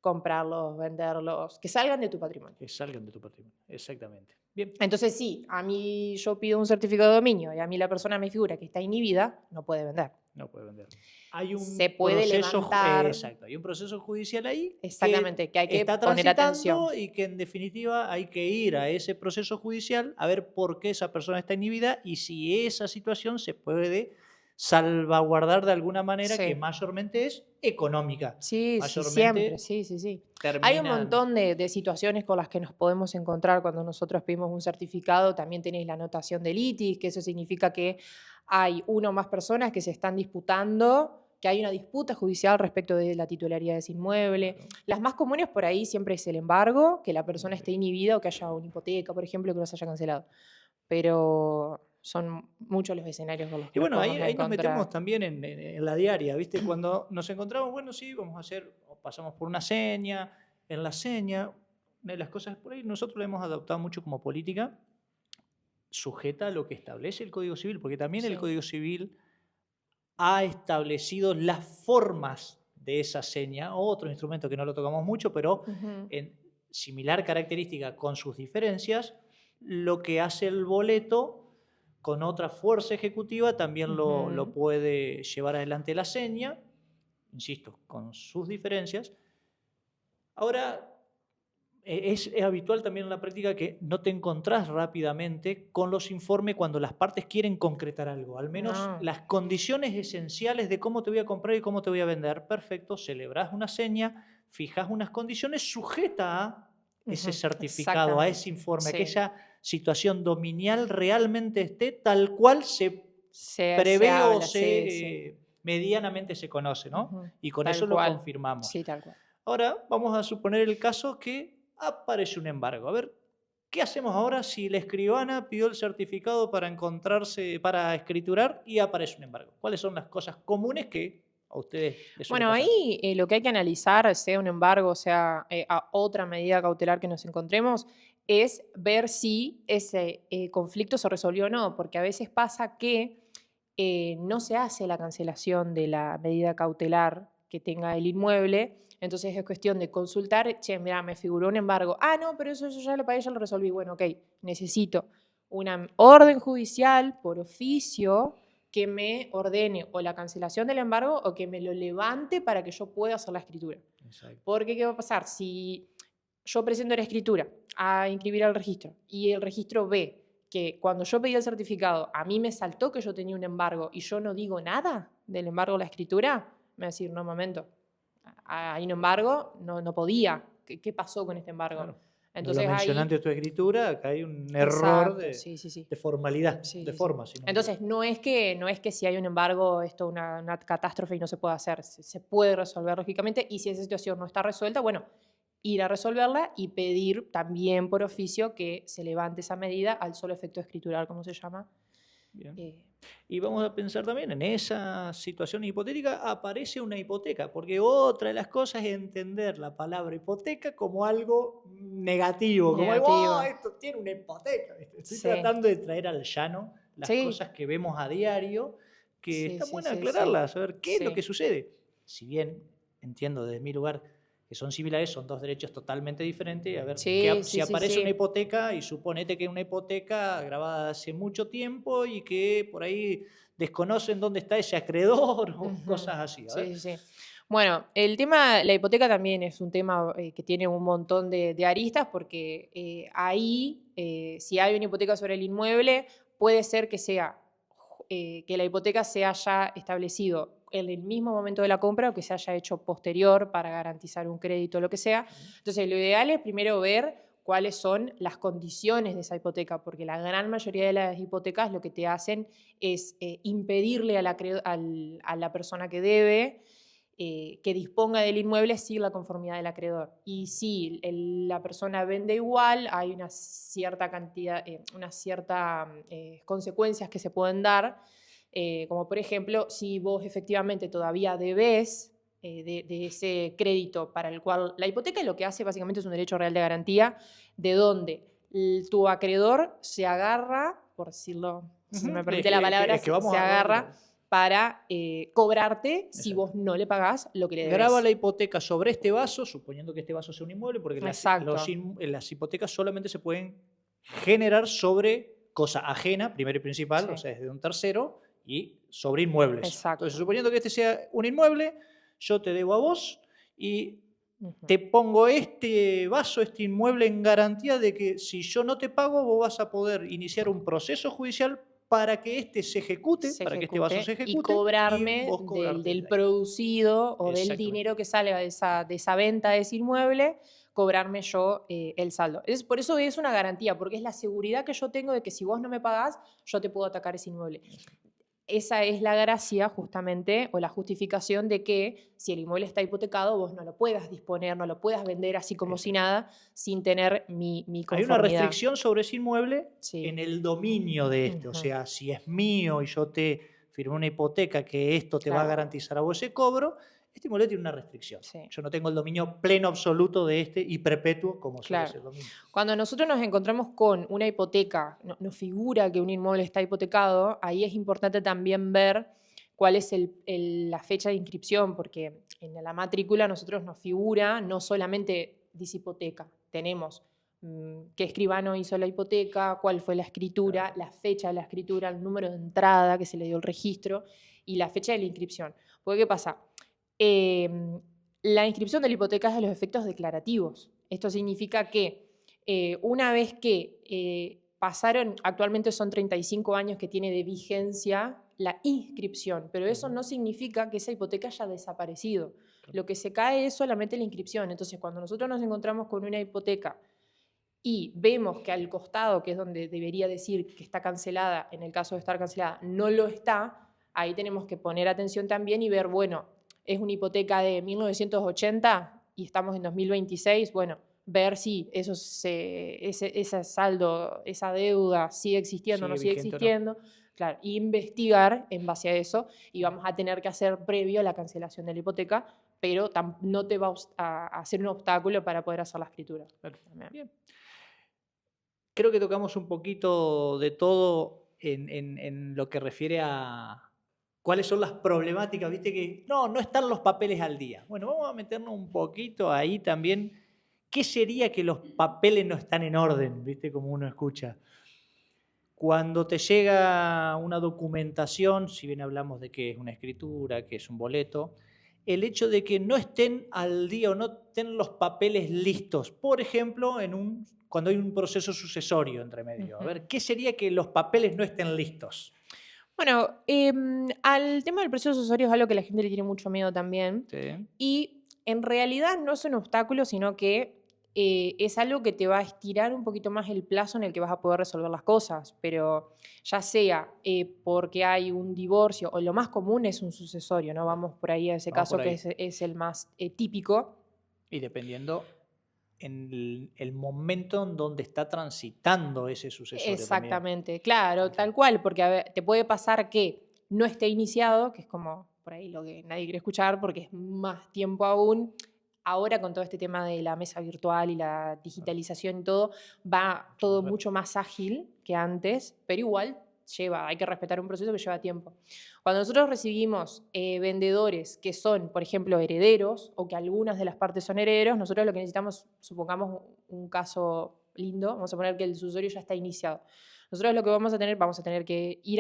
comprarlos, venderlos, que salgan de tu patrimonio. Que salgan de tu patrimonio, exactamente. Bien. Entonces sí, a mí yo pido un certificado de dominio y a mí la persona me figura que está inhibida, no puede vender. No puede vender. Hay un Se puede proceso, levantar. Exacto, hay un proceso judicial ahí Exactamente, que hay que está poner atención. transitando y que en definitiva hay que ir a ese proceso judicial a ver por qué esa persona está inhibida y si esa situación se puede salvaguardar de alguna manera, Sí. que mayormente es económica. Sí, Mayormente siempre, sí. termina- Hay un montón de situaciones con las que nos podemos encontrar cuando nosotros pedimos un certificado. También tenéis la anotación de litis, que eso significa que hay una o más personas que se están disputando, que hay una disputa judicial respecto de la titularidad de ese inmueble. Claro. Las más comunes por ahí siempre es el embargo, que la persona Ok. esté inhibida o que haya una hipoteca, por ejemplo, que no se haya cancelado. Pero son muchos los escenarios con los que Y bueno, nos ahí, podemos ahí nos encontrar. metemos también en la diaria, ¿viste? Cuando nos encontramos, bueno, sí, vamos a hacer, o pasamos por una seña, en la seña, una de las cosas por ahí, nosotros la hemos adoptado mucho como política, sujeta a lo que establece el Código Civil, porque también el Sí. Código Civil ha establecido las formas de esa seña, otro instrumento que no lo tocamos mucho, pero Ujú. en similar característica con sus diferencias, lo que hace el boleto con otra fuerza ejecutiva también lo Ujú. puede llevar adelante la seña, insisto, con sus diferencias. Ahora, es habitual también en la práctica que no te encontrás rápidamente con los informes cuando las partes quieren concretar algo, al menos No. las condiciones esenciales de cómo te voy a comprar y cómo te voy a vender. Perfecto, celebrás una seña, fijas unas condiciones sujeta a ese Ujú, certificado, a ese exactamente, informe, sí. aquella situación dominial realmente esté tal cual se Se prevé o habla, sí. medianamente se conoce, ¿no? Ujú, Y con tal eso lo cual. confirmamos. Sí, tal cual. Ahora vamos a suponer el caso que aparece un embargo. A ver, ¿qué hacemos ahora si la escribana pidió el certificado para encontrarse, para escriturar y aparece un embargo? ¿Cuáles son las cosas comunes que a ustedes les suele Bueno, pasar? ahí lo que hay que analizar, sea un embargo, sea a otra medida cautelar que nos encontremos, es ver si ese conflicto se resolvió o no, porque a veces pasa que no se hace la cancelación de la medida cautelar que tenga el inmueble, entonces es cuestión de consultar, che, mira, me figuró un embargo, ah, no, pero eso yo ya lo pagué, ya lo resolví, bueno, ok, necesito una orden judicial por oficio que me ordene o la cancelación del embargo o que me lo levante para que yo pueda hacer la escritura. Exacto. Porque, ¿qué va a pasar? Si yo presento la escritura a inscribir al registro y el registro ve que cuando yo pedí el certificado a mí me saltó que yo tenía un embargo y yo no digo nada del embargo de la escritura, me va a decir, no, momento, hay un embargo, no podía. ¿Qué pasó con este embargo? Claro. Entonces Lo mencioné ahí... ante tu escritura, acá hay un error Exacto, sí. de formalidad, Sí, de sí. forma. Si no me Entonces, equivoco. no es que si hay un embargo esto es una catástrofe y no se puede hacer. Se puede resolver lógicamente y si esa situación no está resuelta, bueno, ir a resolverla y pedir también por oficio que se levante esa medida al solo efecto escritural, como se llama. Bien. Y vamos a pensar también en esa situación hipotética, aparece una hipoteca, porque otra de las cosas es entender la palabra hipoteca como algo negativo, como algo, Negativo. oh, esto tiene una hipoteca. Estoy Sí. tratando de traer al llano las Sí. cosas que vemos a diario, que está bueno Sí. aclararlas, saber qué es lo Sí. que sucede. Si bien entiendo desde mi lugar que son similares, son dos derechos totalmente diferentes. A ver, Sí, si sí, sí, aparece sí. una hipoteca y suponete que es una hipoteca grabada hace mucho tiempo y que por ahí desconocen dónde está ese acreedor o Ujú. cosas así. A ver. Sí, sí, sí. Bueno, el tema, la hipoteca también es un tema que tiene un montón de aristas porque ahí, si hay una hipoteca sobre el inmueble, puede ser que sea que la hipoteca se haya establecido en el mismo momento de la compra o que se haya hecho posterior para garantizar un crédito o lo que sea. Entonces, lo ideal es primero ver cuáles son las condiciones de esa hipoteca, porque la gran mayoría de las hipotecas lo que te hacen es impedirle a la persona que debe que disponga del inmueble sin la conformidad del acreedor. Y si la persona vende igual, hay una cierta cantidad, unas ciertas consecuencias que se pueden dar, como por ejemplo, si vos efectivamente todavía debes de ese crédito para el cual la hipoteca lo que hace básicamente es un derecho real de garantía, de donde tu acreedor se agarra, por decirlo, si me permite la palabra, Es que vamos se a... agarra para cobrarte si Exacto. vos no le pagás lo que le Graba debes. la hipoteca sobre este vaso, suponiendo que este vaso sea un inmueble, porque Exacto. las hipotecas solamente se pueden generar sobre cosa ajena, primero y principal, Sí, o sea, es de un tercero, y sobre inmuebles. Entonces, exacto. suponiendo que este sea un inmueble, yo te debo a vos y Ujú. te pongo este vaso, este inmueble en garantía de que si yo no te pago, vos vas a poder iniciar un proceso judicial para que este se ejecute, Se para que este vaso se ejecute y ejecute y cobrarme vos cobrarte del de ahí. producido o del Exactamente. dinero que salga de esa venta de ese inmueble, cobrarme yo el saldo. Por eso es una garantía, porque es la seguridad que yo tengo de que si vos no me pagás, yo te puedo atacar ese inmueble. Esa es la gracia justamente o la justificación de que si el inmueble está hipotecado, vos no lo puedas disponer, no lo puedas vender así como si Exacto. nada, sin tener mi Hay una conformidad. restricción sobre ese inmueble en Sí. el dominio de este. O Ujú. sea, si es mío y yo te firmé una hipoteca que esto te va a Claro. garantizar a vos ese cobro, este inmueble tiene una restricción. Sí. Yo no tengo el dominio pleno absoluto de este y perpetuo como suele Claro. ser el dominio. Cuando nosotros nos encontramos con una hipoteca, nos figura que un inmueble está hipotecado, ahí es importante también ver cuál es la fecha de inscripción, porque en la matrícula nosotros nos figura no solamente dice hipoteca, tenemos qué escribano hizo la hipoteca, cuál fue la escritura, Claro. la fecha de la escritura, el número de entrada que se le dio el registro y la fecha de la inscripción. Porque, ¿qué pasa? Em, la inscripción de la hipoteca es de los efectos declarativos. Esto significa que una vez que pasaron, actualmente son 35 años que tiene de vigencia la inscripción, pero eso no significa que esa hipoteca haya desaparecido. Lo que se cae es solamente la inscripción. Entonces, cuando nosotros nos encontramos con una hipoteca y vemos que al costado, que es donde debería decir que está cancelada, en el caso de estar cancelada, no lo está, ahí tenemos que poner atención también y ver, bueno, es una hipoteca de 1980 y estamos en 2026, bueno, ver si ese saldo, esa deuda sigue existiendo o no Sigue sigue vigente o no. existiendo, claro, investigar en base a eso y vamos a tener que hacer previo a la cancelación de la hipoteca, pero no te va a hacer un obstáculo para poder hacer la escritura. Claro. También. Bien. Creo que tocamos un poquito de todo en lo que refiere a cuáles son las problemáticas, viste que no están los papeles al día. Bueno, vamos a meternos un poquito ahí también. ¿Qué sería que los papeles no están en orden? ¿Viste? Como uno escucha. Cuando te llega una documentación, si bien hablamos de que es una escritura, que es un boleto, el hecho de que no estén al día o no estén los papeles listos, por ejemplo, cuando hay un proceso sucesorio entre medio. A Ujú. ver, ¿qué sería que los papeles no estén listos? Bueno, al tema del proceso sucesorio es algo que la gente le tiene mucho miedo también. Sí. Y en realidad no es un obstáculo, sino que es algo que te va a estirar un poquito más el plazo en el que vas a poder resolver las cosas. Pero ya sea porque hay un divorcio, o lo más común es un sucesorio, ¿no? Vamos por ahí a ese Vamos por caso que ahí. es el más típico. Y dependiendo en el momento en donde está transitando ese sucesorio también. Exactamente, claro, Ok. tal cual, porque a ver, te puede pasar que no esté iniciado, que es como por ahí lo que nadie quiere escuchar porque es más tiempo aún. Ahora con todo este tema de la mesa virtual y la digitalización y todo, va todo Vamos a ver. mucho más ágil que antes, pero igual hay que respetar un proceso que lleva tiempo. Cuando nosotros recibimos vendedores que son, por ejemplo, herederos, o que algunas de las partes son herederos, nosotros lo que necesitamos, supongamos un caso lindo, vamos a poner que el sucesorio ya está iniciado. Nosotros lo que vamos a tener que ir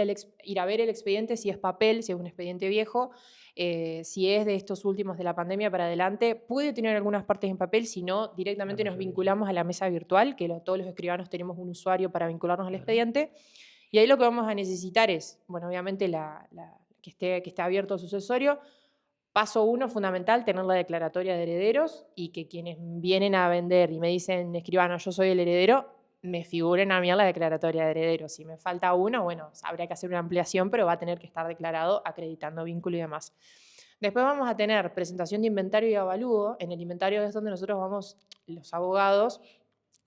a ver el expediente, si es papel, si es un expediente viejo, si es de estos últimos de la pandemia para adelante, puede tener algunas partes en papel, si no, directamente nos vinculamos a la mesa virtual, que todos los escribanos tenemos un usuario para vincularnos al expediente, y ahí lo que vamos a necesitar es, bueno, obviamente que esté abierto el sucesorio. Paso 1, fundamental, tener la declaratoria de herederos y que quienes vienen a vender y me dicen, escribano, yo soy el heredero, me figuren a mí en la declaratoria de herederos. Si me falta uno, bueno, habría que hacer una ampliación, pero va a tener que estar declarado acreditando vínculo y demás. Después vamos a tener presentación de inventario y avalúo. En el inventario es donde nosotros vamos, los abogados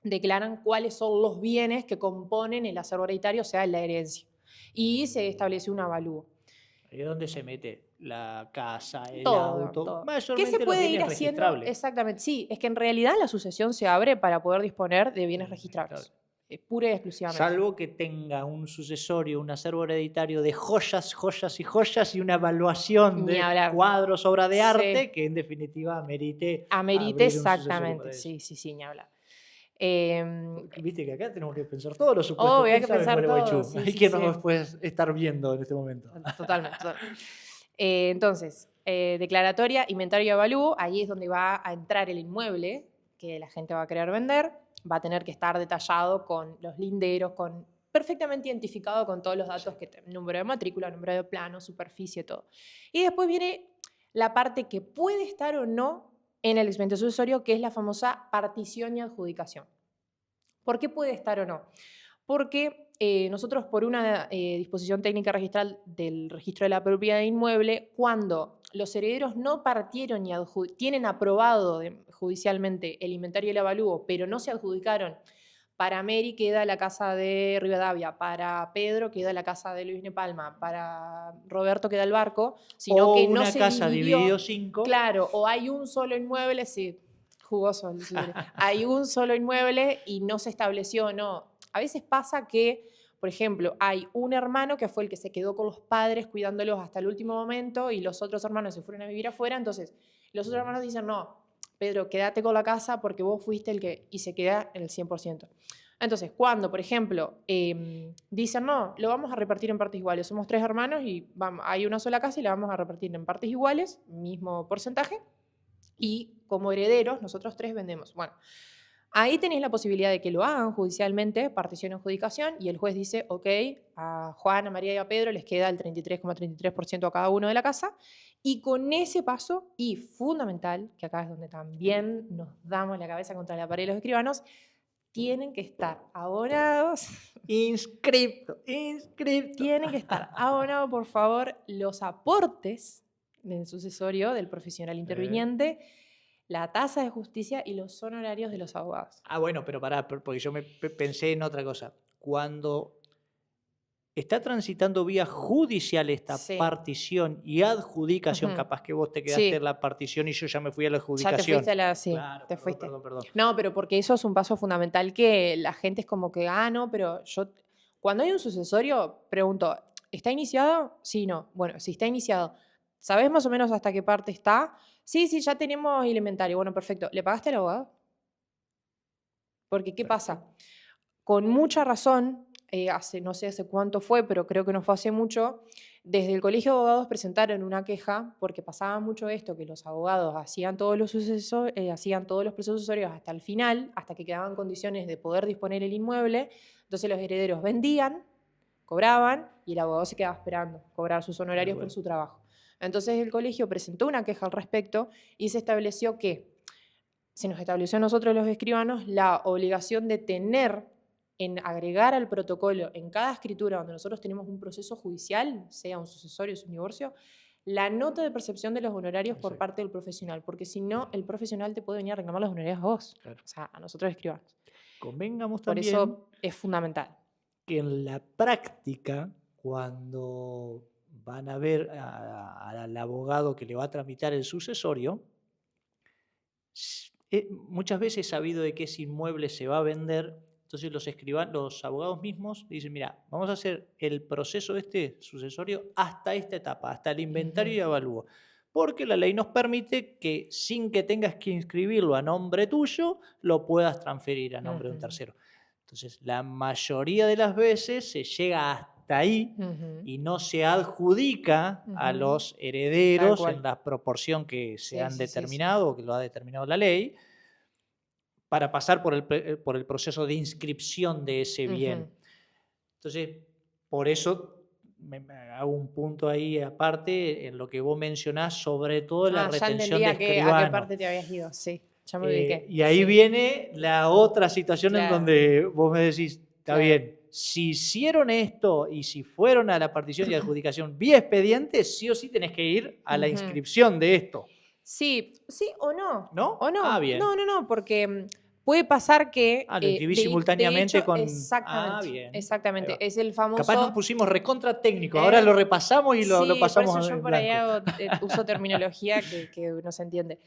declaran cuáles son los bienes que componen el acervo hereditario, o sea, la herencia. Y se establece un avalúo. Ahí es donde se mete la casa, el todo, auto, todo. mayormente ¿Qué se puede ir haciendo? registrables. Exactamente, sí. Es que en realidad la sucesión se abre para poder disponer de bienes registrables. Pura y exclusivamente. Salvo que tenga un sucesorio, un acervo hereditario de joyas, joyas y joyas y una evaluación de cuadros, obra de arte, que en definitiva amerite exactamente, sí, ni hablar. Viste que acá tenemos que pensar todos los supuestos. Hay que pensar todo. Hay que nos puedes estar viendo en este momento. Totalmente. Entonces, declaratoria, inventario y avalúo, ahí es donde va a entrar el inmueble que la gente va a querer vender, va a tener que estar detallado con los linderos, perfectamente identificado con todos los datos, número de matrícula, número de plano, superficie, todo. Y después viene la parte que puede estar o no en el expediente sucesorio, que es la famosa partición y adjudicación. ¿Por qué puede estar o no? Porque nosotros, por una disposición técnica registral del registro de la propiedad inmueble, cuando los herederos no partieron y tienen aprobado judicialmente el inventario y el avalúo, pero no se adjudicaron, para Mary queda la casa de Rivadavia, para Pedro queda la casa de Luis Nepalma, para Roberto queda el barco, sino que no se dividió. Una casa dividido 5. Claro, o hay un solo inmueble, sí, jugoso. Hay un solo inmueble y no se estableció, no. A veces pasa que, por ejemplo, hay un hermano que fue el que se quedó con los padres cuidándolos hasta el último momento y los otros hermanos se fueron a vivir afuera, entonces los otros hermanos dicen, no, Pedro, quédate con la casa porque vos fuiste el que... y se queda en el 100%. Entonces, cuando, por ejemplo, dicen, no, lo vamos a repartir en partes iguales, somos 3 hermanos y hay una sola casa y la vamos a repartir en partes iguales, mismo porcentaje, y como herederos, nosotros 3 vendemos. Bueno, ahí tenéis la posibilidad de que lo hagan judicialmente, partición o adjudicación, y el juez dice, ok, a Juan, a María y a Pedro les queda el 33,33% a cada uno de la casa, y con ese paso, y fundamental, que acá es donde también nos damos la cabeza contra la pared de los escribanos, tienen que estar abonados. Inscripto. Tienen que estar abonados, por favor, los aportes del sucesorio, del profesional interviniente, la tasa de justicia y los honorarios de los abogados. Bueno, pero pará, porque yo pensé en otra cosa. Cuando está transitando vía judicial esta partición y adjudicación, capaz que vos te quedaste en la partición y yo ya me fui a la adjudicación. Ya te fuiste a la... Sí, claro, te fuiste. Perdón. No, pero porque eso es un paso fundamental que la gente es como que, no, pero yo... Cuando hay un sucesorio, pregunto, ¿está iniciado? Sí, no. Bueno, si está iniciado, ¿sabés más o menos hasta qué parte está? Sí, ya tenemos el inventario. Bueno, perfecto. ¿Le pagaste al abogado? Porque, ¿qué pasa? Con mucha razón, no sé hace cuánto fue, pero creo que no fue hace mucho, desde el Colegio de Abogados presentaron una queja porque pasaba mucho esto, que los abogados hacían todos los procesos sucesorios hasta el final, hasta que quedaban condiciones de poder disponer el inmueble. Entonces los herederos vendían, cobraban y el abogado se quedaba esperando cobrar sus honorarios por su trabajo. Entonces el colegio presentó una queja al respecto y se estableció que, se nos estableció a nosotros los escribanos la obligación de agregar al protocolo en cada escritura donde nosotros tenemos un proceso judicial, sea un sucesorio o un divorcio, la nota de percepción de los honorarios por parte del profesional, porque si no, el profesional te puede venir a reclamar los honorarios a vos, o sea, a nosotros escribanos. Convengamos por también... Por eso es fundamental. Que en la práctica, cuando van a ver al abogado que le va a tramitar el sucesorio, muchas veces sabido de que ese inmueble se va a vender, Entonces los abogados mismos dicen, mira, vamos a hacer el proceso sucesorio hasta esta etapa, hasta el inventario y avalúo. Porque la ley nos permite que sin que tengas que inscribirlo a nombre tuyo, lo puedas transferir a nombre de un tercero. Entonces, la mayoría de las veces se llega hasta ahí y no se adjudica a los herederos en la proporción que se han determinado o que lo ha determinado la ley, para pasar por el proceso de inscripción de ese bien. Entonces, por eso me hago un punto ahí aparte en lo que vos mencionás, sobre todo la retención de escribano. ¿A qué parte te habías ido? Sí, ya me ubiqué. Y ahí viene la otra situación en donde vos me decís, está bien, si hicieron esto y si fueron a la partición y adjudicación vía expediente, sí o sí tenés que ir a la inscripción de esto. Sí, sí o no. ¿No? ¿O no? Ah, bien. No, porque puede pasar que... lo inscribís simultáneamente hecho, con... Exactamente. Bien. Exactamente. Es el famoso... Capaz nos pusimos recontra técnico, ahora lo repasamos y lo pasamos por eso yo por ahí uso terminología que no se entiende.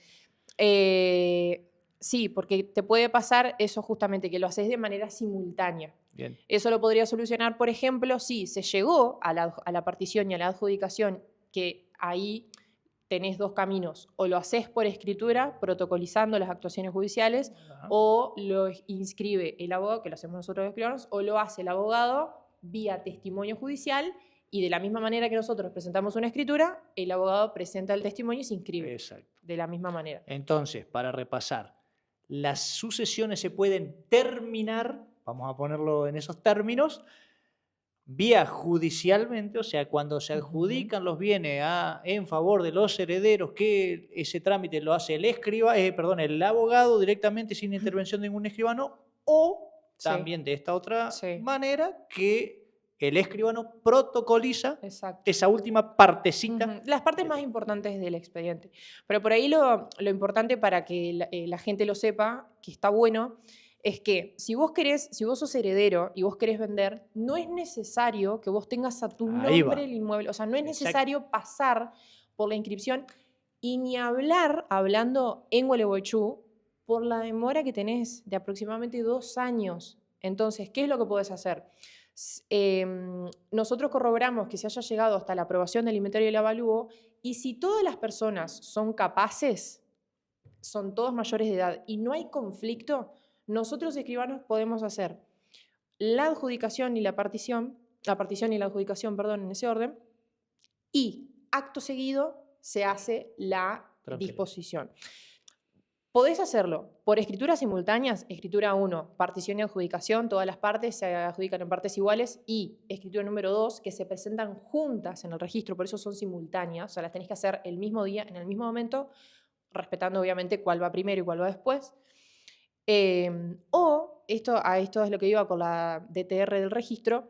Sí, porque te puede pasar eso justamente, que lo haces de manera simultánea. Bien. Eso lo podría solucionar, por ejemplo, si se llegó a la partición y a la adjudicación, que ahí tenés dos caminos. O lo haces por escritura, protocolizando las actuaciones judiciales, o lo inscribe el abogado, que lo hacemos nosotros los escribanos, o lo hace el abogado vía testimonio judicial, y de la misma manera que nosotros presentamos una escritura, el abogado presenta el testimonio y se inscribe. Exacto. De la misma manera. Entonces, para repasar, las sucesiones se pueden terminar, vamos a ponerlo en esos términos, vía judicialmente, o sea, cuando se adjudican los bienes en favor de los herederos, que ese trámite lo hace el abogado directamente sin intervención de ningún escribano, o también de esta otra manera que el escribano protocoliza esa última partecita. Las partes más importantes del expediente. Pero por ahí lo importante para que la gente lo sepa, que está bueno, es que si vos sos heredero y vos querés vender, no es necesario que vos tengas a tu nombre el inmueble. O sea, no es necesario pasar por la inscripción y ni hablando en Gualeguaychú, por la demora que tenés de aproximadamente 2 años. Entonces, ¿qué es lo que podés hacer? Nosotros corroboramos que se haya llegado hasta la aprobación del inventario y el avalúo, y si todas las personas son capaces, son todos mayores de edad y no hay conflicto, nosotros escribanos podemos hacer la adjudicación y la partición y la adjudicación, perdón, en ese orden, y acto seguido se hace la disposición. Podés hacerlo por escrituras simultáneas, escritura 1, partición y adjudicación, todas las partes se adjudican en partes iguales, y escritura número 2, que se presentan juntas en el registro, por eso son simultáneas, o sea, las tenés que hacer el mismo día, en el mismo momento, respetando obviamente cuál va primero y cuál va después. Esto es lo que iba con la DTR del registro,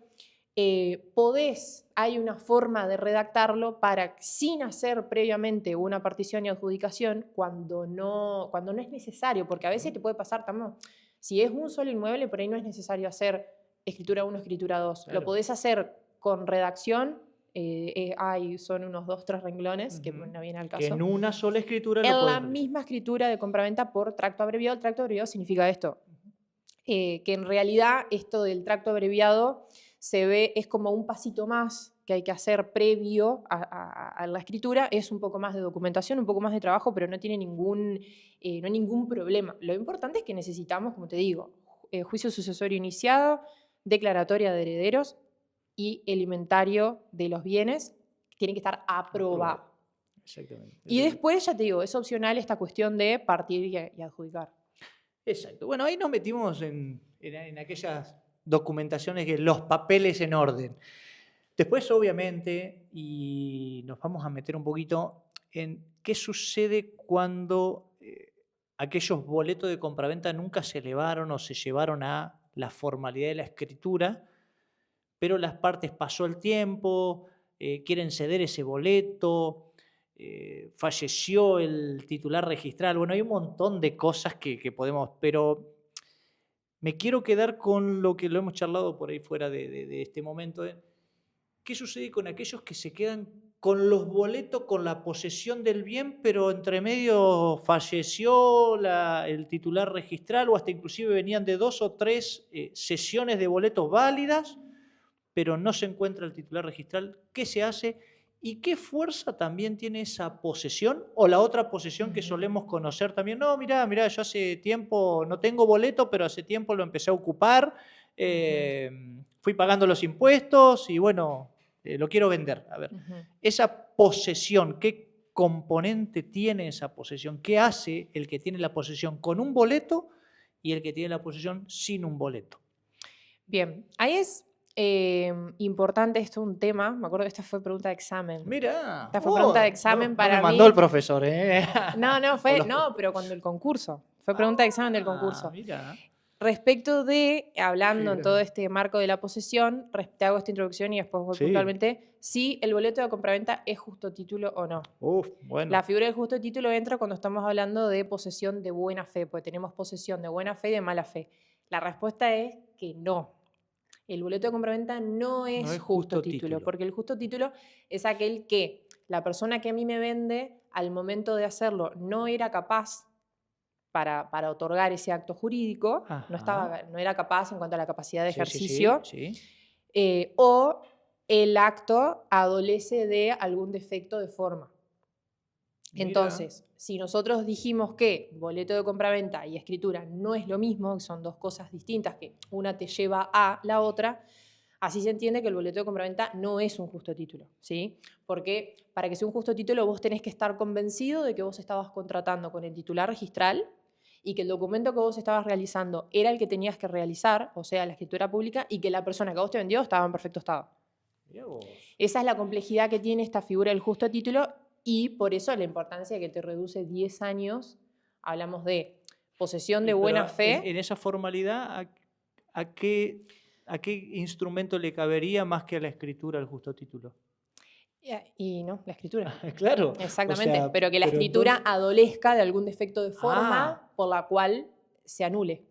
hay una forma de redactarlo para, sin hacer previamente una partición y adjudicación, cuando no es necesario, porque a veces te puede pasar también, si es un solo inmueble, por ahí no es necesario hacer escritura 1, escritura 2. Claro. Lo podés hacer con redacción, son unos 2, 3 renglones, que no viene al caso. Que en una sola escritura lo En la misma escritura de compraventa por tracto abreviado. El tracto abreviado significa esto, que en realidad esto del tracto abreviado es como un pasito más que hay que hacer previo a la escritura, es un poco más de documentación, un poco más de trabajo, pero no tiene ningún problema. Lo importante es que necesitamos, como te digo, juicio sucesorio iniciado, declaratoria de herederos y el inventario de los bienes, tiene que estar aprobado. Exactamente. Y después, ya te digo, es opcional esta cuestión de partir y adjudicar. Exacto. Bueno, ahí nos metimos en aquellas documentaciones, que los papeles en orden. Después, obviamente, y nos vamos a meter un poquito en qué sucede cuando aquellos boletos de compraventa nunca se elevaron o se llevaron a la formalidad de la escritura, pero las partes pasó el tiempo, quieren ceder ese boleto, falleció el titular registral. Bueno, hay un montón de cosas que podemos, pero me quiero quedar con lo que lo hemos charlado por ahí fuera de este momento. ¿Qué sucede con aquellos que se quedan con los boletos, con la posesión del bien, pero entre medio falleció el titular registral o hasta inclusive venían de 2 o 3 sesiones de boletos válidas, pero no se encuentra el titular registral? ¿Qué se hace? ¿Y qué fuerza también tiene esa posesión? O la otra posesión que solemos conocer también. No, mirá, yo hace tiempo no tengo boleto, pero hace tiempo lo empecé a ocupar. Fui pagando los impuestos y bueno, lo quiero vender. A ver, esa posesión, ¿qué componente tiene esa posesión? ¿Qué hace el que tiene la posesión con un boleto y el que tiene la posesión sin un boleto? Bien, ahí es importante esto, un tema. Me acuerdo que esta fue pregunta de examen. Mira, Esta fue pregunta de examen para me mí. mandó el profesor, ¿eh? No, pero cuando el concurso. Fue pregunta de examen del concurso. Mira. Respecto de, hablando en todo este marco de la posesión, te hago esta introducción y después voy puntualmente, si el boleto de compraventa es justo título o no. Bueno. La figura del justo título entra cuando estamos hablando de posesión de buena fe, porque tenemos posesión de buena fe y de mala fe. La respuesta es que no. El boleto de compraventa no es justo título, porque el justo título es aquel que la persona que a mí me vende, al momento de hacerlo, no era capaz para otorgar ese acto jurídico, no era capaz en cuanto a la capacidad de ejercicio, o el acto adolece de algún defecto de forma. Mira. Entonces, si nosotros dijimos que boleto de compraventa y escritura no es lo mismo, que son dos cosas distintas, que una te lleva a la otra, así se entiende que el boleto de compraventa no es un justo título, ¿sí? Porque para que sea un justo título vos tenés que estar convencido de que vos estabas contratando con el titular registral y que el documento que vos estabas realizando era el que tenías que realizar, o sea, la escritura pública, y que la persona que a vos te vendió estaba en perfecto estado. Esa es la complejidad que tiene esta figura del justo título y por eso la importancia de que te reduce 10 años. Hablamos de posesión de buena fe. En esa formalidad, ¿a qué instrumento le cabería más que a la escritura el justo título? Y no, la escritura. Claro. Exactamente, pero que la escritura adolezca de algún defecto de forma por la cual se anule.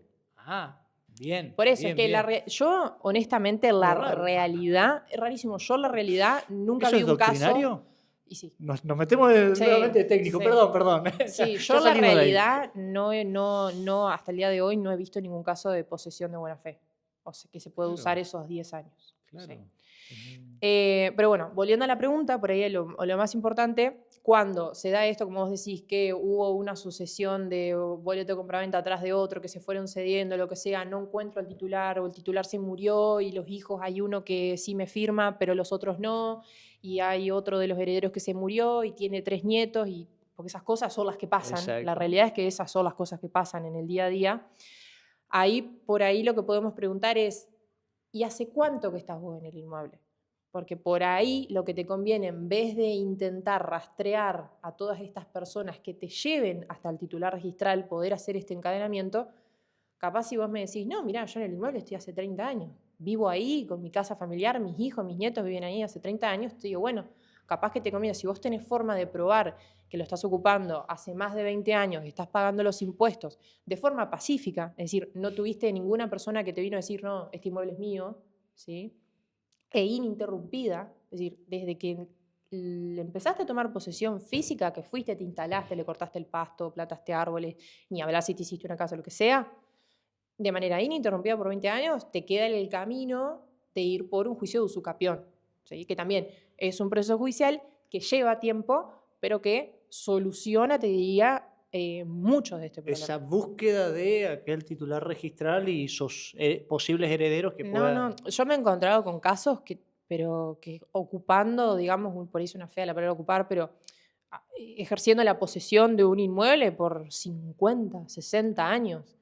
Bien. Por eso bien, es que yo, honestamente, la realidad, es rarísimo, yo la realidad nunca vi un caso. Y sí. Nos metemos nuevamente técnico, perdón. Sí, yo la realidad no, hasta el día de hoy no he visto ningún caso de posesión de buena fe. O sea, que se puede usar esos 10 años. Claro. Sí. Pero bueno, volviendo a la pregunta, por ahí lo más importante, cuando se da esto, como vos decís, que hubo una sucesión de boleto de compraventa atrás de otro, que se fueron cediendo, lo que sea, no encuentro al titular o el titular se murió y los hijos, hay uno que sí me firma, pero los otros no, y hay otro de los herederos que se murió y tiene 3 nietos, y porque esas cosas son las que pasan. Exacto. La realidad es que esas son las cosas que pasan en el día a día. Por ahí lo que podemos preguntar es, ¿y hace cuánto que estás vos en el inmueble? Porque por ahí lo que te conviene, en vez de intentar rastrear a todas estas personas que te lleven hasta el titular registral, poder hacer este encadenamiento, capaz si vos me decís, no, mirá, yo en el inmueble estoy hace 30 años, vivo ahí con mi casa familiar, mis hijos, mis nietos viven ahí hace 30 años, te digo, bueno, capaz que te conviene, si vos tenés forma de probar que lo estás ocupando hace más de 20 años y estás pagando los impuestos de forma pacífica, es decir, no tuviste ninguna persona que te vino a decir, no, este inmueble es mío, ¿sí? E ininterrumpida, es decir, desde que empezaste a tomar posesión física, que fuiste, te instalaste, le cortaste el pasto, plantaste árboles, ni hablar si te hiciste una casa, lo que sea, de manera ininterrumpida por 20 años, te queda en el camino de ir por un juicio de usucapión, ¿sí? Que también es un proceso judicial que lleva tiempo, pero que soluciona, te diría, muchos de este problema. Esa búsqueda de aquel titular registral y sus posibles herederos que puedan... No, yo me he encontrado con casos que ocupando, digamos, por ahí es una fea la palabra ocupar, pero ejerciendo la posesión de un inmueble por 50, 60 años.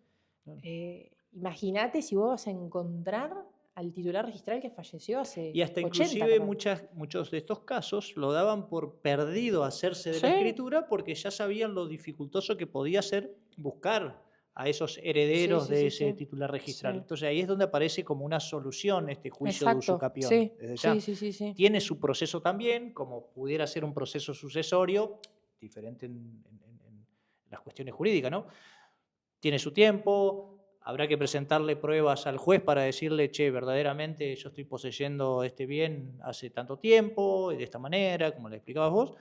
Imagínate si vos vas a encontrar al titular registral que falleció hace 80. Y hasta inclusive muchos de estos casos lo daban por perdido hacerse de la escritura porque ya sabían lo dificultoso que podía ser buscar a esos herederos de ese titular registral. Entonces ahí es donde aparece como una solución este juicio de usucapión. Sí. Tiene su proceso también, como pudiera ser un proceso sucesorio, diferente en las cuestiones jurídicas, ¿no? Tiene su tiempo, habrá que presentarle pruebas al juez para decirle, che, verdaderamente yo estoy poseyendo este bien hace tanto tiempo y de esta manera, como le explicabas vos,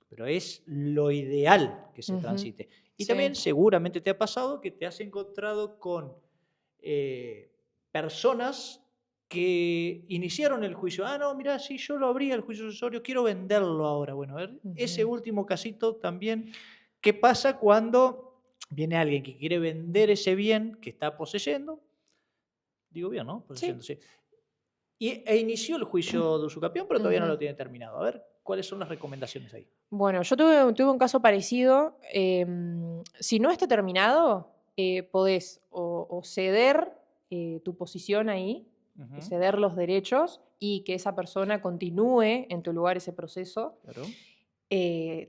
pero es lo ideal que se transite. Y Sí. también seguramente te ha pasado que te has encontrado con personas que iniciaron el juicio. Ah, no, mirá, sí, yo lo abrí el juicio sucesorio, quiero venderlo ahora. Bueno, a ver, ese último casito también, ¿qué pasa cuando viene alguien que quiere vender ese bien que está poseyendo? Digo bien, ¿no? Poseyéndose. Sí. E inició el juicio de usucapión, pero todavía no lo tiene terminado. A ver, ¿cuáles son las recomendaciones ahí? Bueno, yo tuve un caso parecido. Si no está terminado, podés o ceder tu posición ahí, ceder los derechos y que esa persona continúe en tu lugar ese proceso. Claro.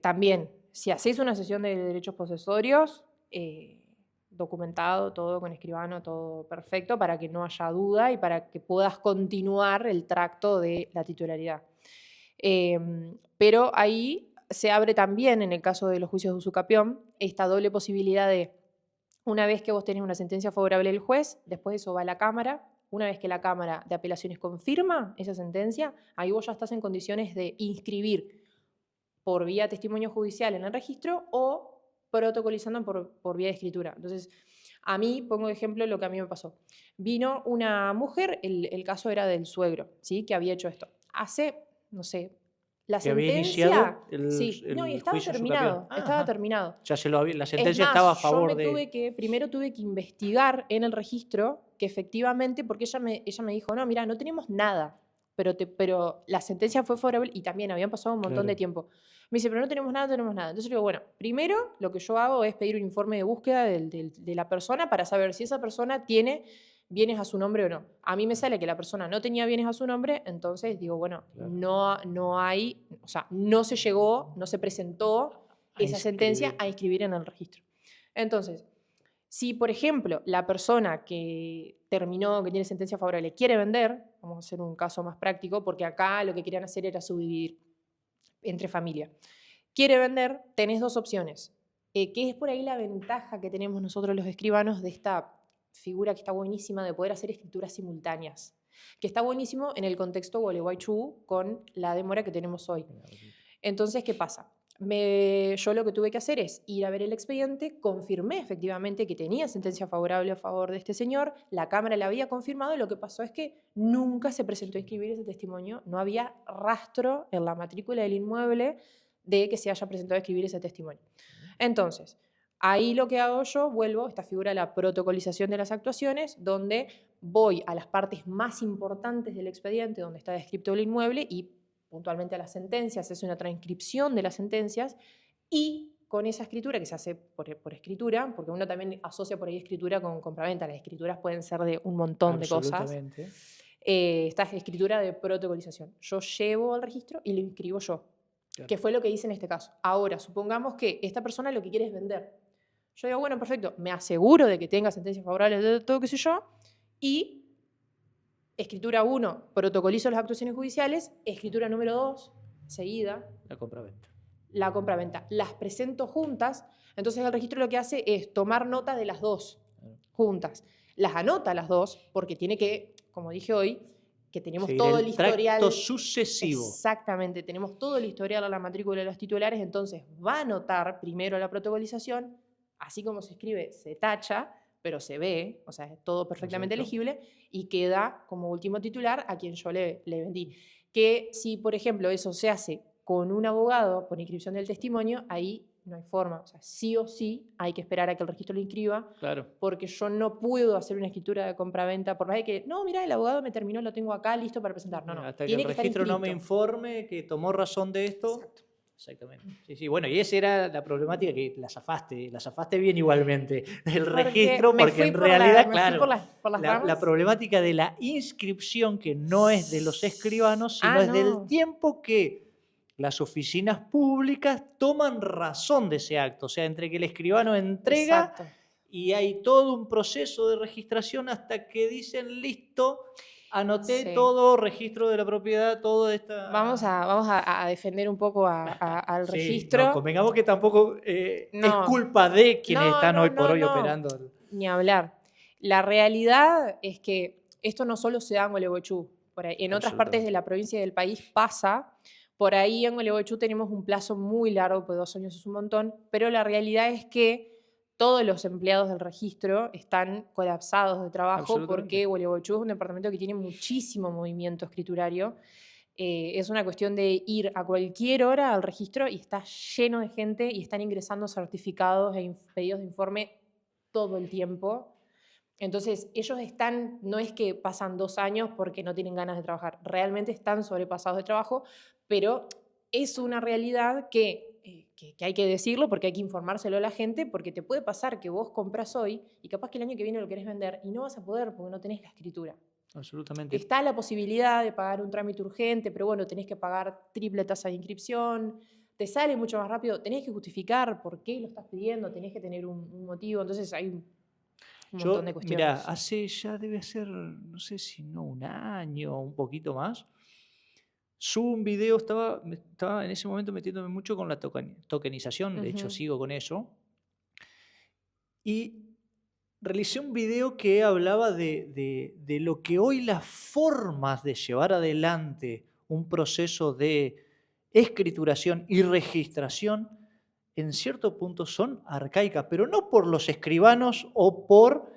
También, si hacés una sesión de derechos posesorios, documentado, todo con escribano, todo perfecto, para que no haya duda y para que puedas continuar el tracto de la titularidad. Pero ahí se abre también, en el caso de los juicios de usucapión, esta doble posibilidad de, una vez que vos tenés una sentencia favorable del juez, después eso va a la Cámara. Una vez que la Cámara de Apelaciones confirma esa sentencia, ahí vos ya estás en condiciones de inscribir por vía testimonio judicial en el registro o protocolizando por vía de escritura. Entonces, a mí, pongo de ejemplo lo que a mí me pasó. Vino una mujer, el caso era del suegro, ¿sí? Que había hecho esto. Hace, no sé, la que había sentencia... iniciado sí, no, y estaba juicio terminado, estaba terminado. Ya la sentencia Es más, estaba a favor primero tuve que investigar en el registro que efectivamente, porque ella me dijo, no, mira, no tenemos nada, pero la sentencia fue favorable y también habían pasado un montón de tiempo. Me dice, pero no tenemos nada. Entonces le digo, bueno, primero lo que yo hago es pedir un informe de búsqueda de la persona para saber si esa persona tiene bienes a su nombre o no. A mí me sale que la persona no tenía bienes a su nombre, entonces digo, bueno, no hay, o sea, no se llegó, no se presentó esa sentencia a inscribir en el registro. Entonces, si, por ejemplo, la persona que terminó, que tiene sentencia favorable, quiere vender, vamos a hacer un caso más práctico, porque acá lo que querían hacer era subdividir entre familia. Quiere vender, tenés dos opciones, que es por ahí la ventaja que tenemos nosotros los escribanos de esta figura que está buenísima de poder hacer escrituras simultáneas, que está buenísimo en el contexto Gualeguaychú con la demora que tenemos hoy. Entonces, ¿qué pasa? Yo lo que tuve que hacer es ir a ver el expediente, confirmé efectivamente que tenía sentencia favorable a favor de este señor, la Cámara la había confirmado y lo que pasó es que nunca se presentó a inscribir ese testimonio, no había rastro en la matrícula del inmueble de que se haya presentado a escribir ese testimonio. Entonces, ahí lo que hago yo, vuelvo a esta figura de la protocolización de las actuaciones, donde voy a las partes más importantes del expediente, donde está descrito el inmueble y puntualmente a las sentencias, se hace una transcripción de las sentencias y con esa escritura, que se hace por escritura, porque uno también asocia por ahí escritura con compraventa, las escrituras pueden ser de un montón de cosas. Esta es escritura de protocolización. Yo llevo al registro y lo inscribo yo, que fue lo que hice en este caso. Ahora, supongamos que esta persona lo que quiere es vender. Yo digo, bueno, perfecto, me aseguro de que tenga sentencia favorable de todo, qué sé yo, y escritura 1, protocolizo las actuaciones judiciales. Escritura número 2, seguida. La compraventa. Las presento juntas. Entonces el registro lo que hace es tomar nota de las dos juntas. Las anota las dos porque tiene que, como dije hoy, que tenemos todo el historial. Tracto sucesivo. Exactamente. Tenemos todo el historial a la matrícula de los titulares. Entonces va a anotar primero la protocolización. Así como se escribe, se tacha, pero se ve, o sea, es todo perfectamente legible, y queda como último titular a quien yo le vendí. Que si, por ejemplo, eso se hace con un abogado por inscripción del testimonio, ahí no hay forma. O sea, sí o sí hay que esperar a que el registro lo inscriba, porque yo no puedo hacer una escritura de compraventa por más de que, no, mira, el abogado me terminó, lo tengo acá, listo para presentar. No, hasta tiene que el registro no me informe que tomó razón de esto. Exacto. Exactamente. Sí, bueno, y esa era la problemática que la zafaste bien igualmente, el registro, porque en realidad, claro, la problemática de la inscripción, que no es de los escribanos, sino es del tiempo que las oficinas públicas toman razón de ese acto, o sea, entre que el escribano entrega y hay todo un proceso de registración hasta que dicen, listo, anoté todo, registro de la propiedad, todo esta... Vamos a defender un poco al registro. No, convengamos que tampoco es culpa de quienes están hoy por hoy operando. Ni hablar. La realidad es que esto no solo se da en Gualeguaychú. En otras partes de la provincia y del país pasa. Por ahí en Gualeguaychú tenemos un plazo muy largo, pues 2 años es un montón, pero la realidad es que todos los empleados del registro están colapsados de trabajo porque Gualeguaychú es un departamento que tiene muchísimo movimiento escriturario. Es una cuestión de ir a cualquier hora al registro y está lleno de gente y están ingresando certificados e pedidos de informe todo el tiempo. Entonces, ellos están, no es que pasan 2 años porque no tienen ganas de trabajar, realmente están sobrepasados de trabajo, pero es una realidad que hay que decirlo porque hay que informárselo a la gente, porque te puede pasar que vos compras hoy y capaz que el año que viene lo querés vender y no vas a poder porque no tenés la escritura. Absolutamente. Está la posibilidad de pagar un trámite urgente, pero bueno, tenés que pagar triple tasa de inscripción, te sale mucho más rápido, tenés que justificar por qué lo estás pidiendo, tenés que tener un motivo, entonces hay un montón de cuestiones. Mira, hace ya debe ser, no sé si no un año o un poquito más, subo un video, estaba en ese momento metiéndome mucho con la tokenización, de hecho sigo con eso, y realicé un video que hablaba de lo que hoy las formas de llevar adelante un proceso de escrituración y registración en cierto punto son arcaicas, pero no por los escribanos o por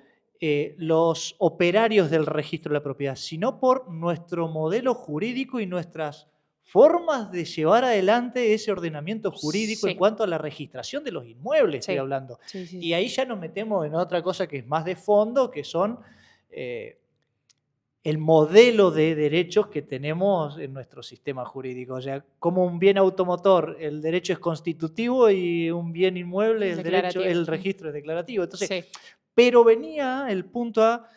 los operarios del registro de la propiedad, sino por nuestro modelo jurídico y nuestras formas de llevar adelante ese ordenamiento jurídico en cuanto a la registración de los inmuebles, estoy hablando. Y ahí ya nos metemos en otra cosa que es más de fondo, que son el modelo de derechos que tenemos en nuestro sistema jurídico. O sea, como un bien automotor, el derecho es constitutivo y un bien inmueble, el registro es declarativo. Entonces, pero venía el punto a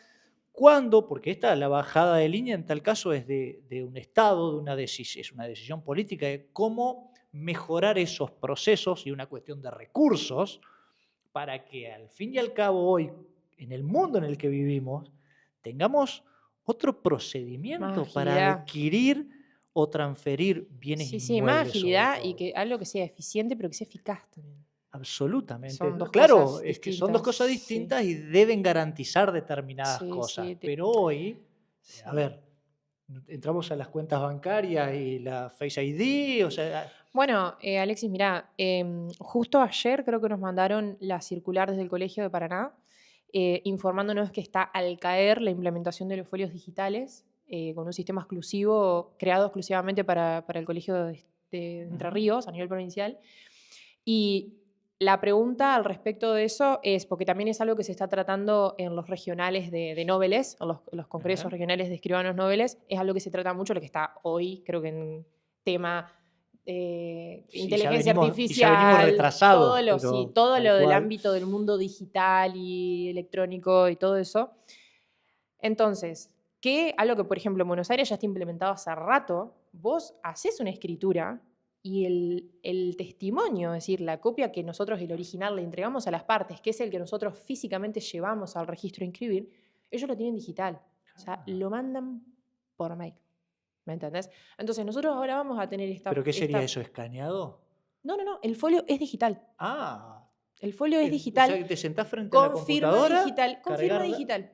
cuándo, porque esta, la bajada de línea en tal caso es de un Estado, es una decisión política de cómo mejorar esos procesos y una cuestión de recursos para que al fin y al cabo hoy, en el mundo en el que vivimos, tengamos otro procedimiento para adquirir o transferir bienes inmuebles. Sí, más agilidad y que algo que sea eficiente, pero que sea eficaz también. Absolutamente. Son dos claro, cosas es que son dos cosas distintas y deben garantizar determinadas cosas. Pero hoy, a ver, entramos a las cuentas bancarias y la Face ID, o sea... Bueno, Alexis, mirá, justo ayer creo que nos mandaron la circular desde el Colegio de Paraná, informándonos que está al caer la implementación de los folios digitales con un sistema exclusivo, creado exclusivamente para el Colegio de Entre Ríos a nivel provincial. Y la pregunta al respecto de eso es, porque también es algo que se está tratando en los regionales de Noveles, en los congresos regionales de escribanos Noveles, es algo que se trata mucho, lo que está hoy, creo que en tema inteligencia artificial, ya venimos retrasados, todo lo del ámbito del mundo digital y electrónico y todo eso. Entonces, algo que por ejemplo en Buenos Aires ya está implementado hace rato, vos haces una escritura y el testimonio, es decir, la copia que nosotros, el original, le entregamos a las partes, que es el que nosotros físicamente llevamos al registro a inscribir, ellos lo tienen digital. O sea, lo mandan por mail. ¿Me entendés? Entonces, nosotros ahora vamos a tener esta... ¿Pero qué sería eso? ¿Escaneado? No, el folio es digital. Ah. El folio es digital. O sea, te sentás frente a la computadora. Con firma digital.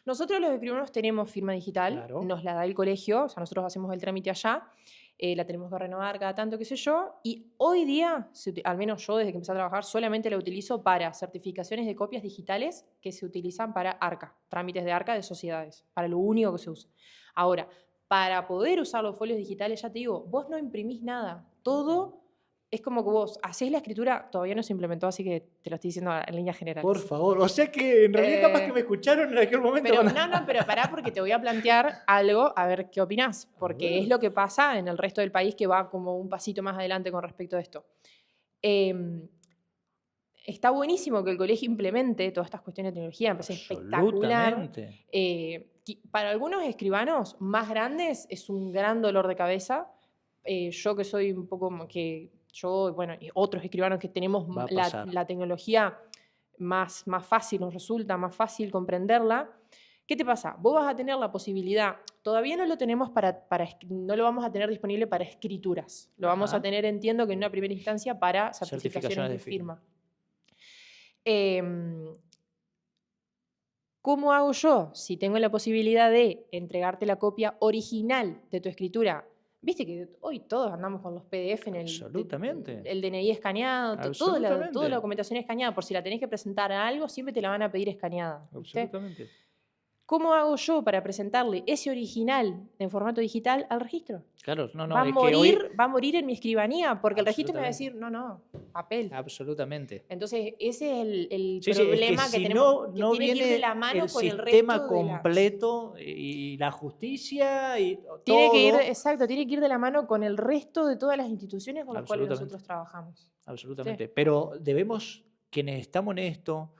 Nosotros los escribanos tenemos firma digital, nos la da el colegio, o sea, nosotros hacemos el trámite allá, la tenemos que renovar cada tanto, qué sé yo, y hoy día, al menos yo desde que empecé a trabajar, solamente la utilizo para certificaciones de copias digitales que se utilizan para ARCA, trámites de ARCA de sociedades, para lo único que se usa. Ahora, para poder usar los folios digitales, ya te digo, vos no imprimís nada, todo es como que vos hacés la escritura, todavía no se implementó, así que te lo estoy diciendo en líneas generales. Por favor, o sea que en realidad capaz que me escucharon en aquel momento. Pero, no, pero pará porque te voy a plantear algo, a ver qué opinás, porque es lo que pasa en el resto del país que va como un pasito más adelante con respecto a esto. Está buenísimo que el colegio implemente todas estas cuestiones de tecnología, me parece espectacular. Para algunos escribanos más grandes es un gran dolor de cabeza. Yo que soy un poco como que... Yo, bueno, y otros escribanos que tenemos la tecnología más fácil, nos resulta más fácil comprenderla. ¿Qué te pasa? Vos vas a tener la posibilidad, todavía no lo tenemos no lo vamos a tener disponible para escrituras. Lo vamos a tener, entiendo que en una primera instancia, para certificaciones de firma. ¿Cómo hago yo si tengo la posibilidad de entregarte la copia original de tu escritura? Viste que hoy todos andamos con los PDF Absolutamente. el DNI escaneado, toda la Absolutamente. documentación escaneada. Por si la tenés que presentar a algo, siempre te la van a pedir escaneada, ¿viste? Absolutamente. ¿Cómo hago yo para presentarle ese original en formato digital al registro? Claro, no, Va a es que hoy... va a morir en mi escribanía, porque el registro me va a Absolutamente. decir, no, papel. Absolutamente. Entonces, ese es el Sí, sí, es que problema que si tenemos, que no tiene que ir de viene la mano el con el sistema resto de completo y la justicia y Tiene que ir, todo. exacto, tiene que ir de la mano con el resto de todas las instituciones con las cuales Absolutamente. nosotros trabajamos. ¿Viste? Absolutamente. Pero debemos, quienes estamos en esto,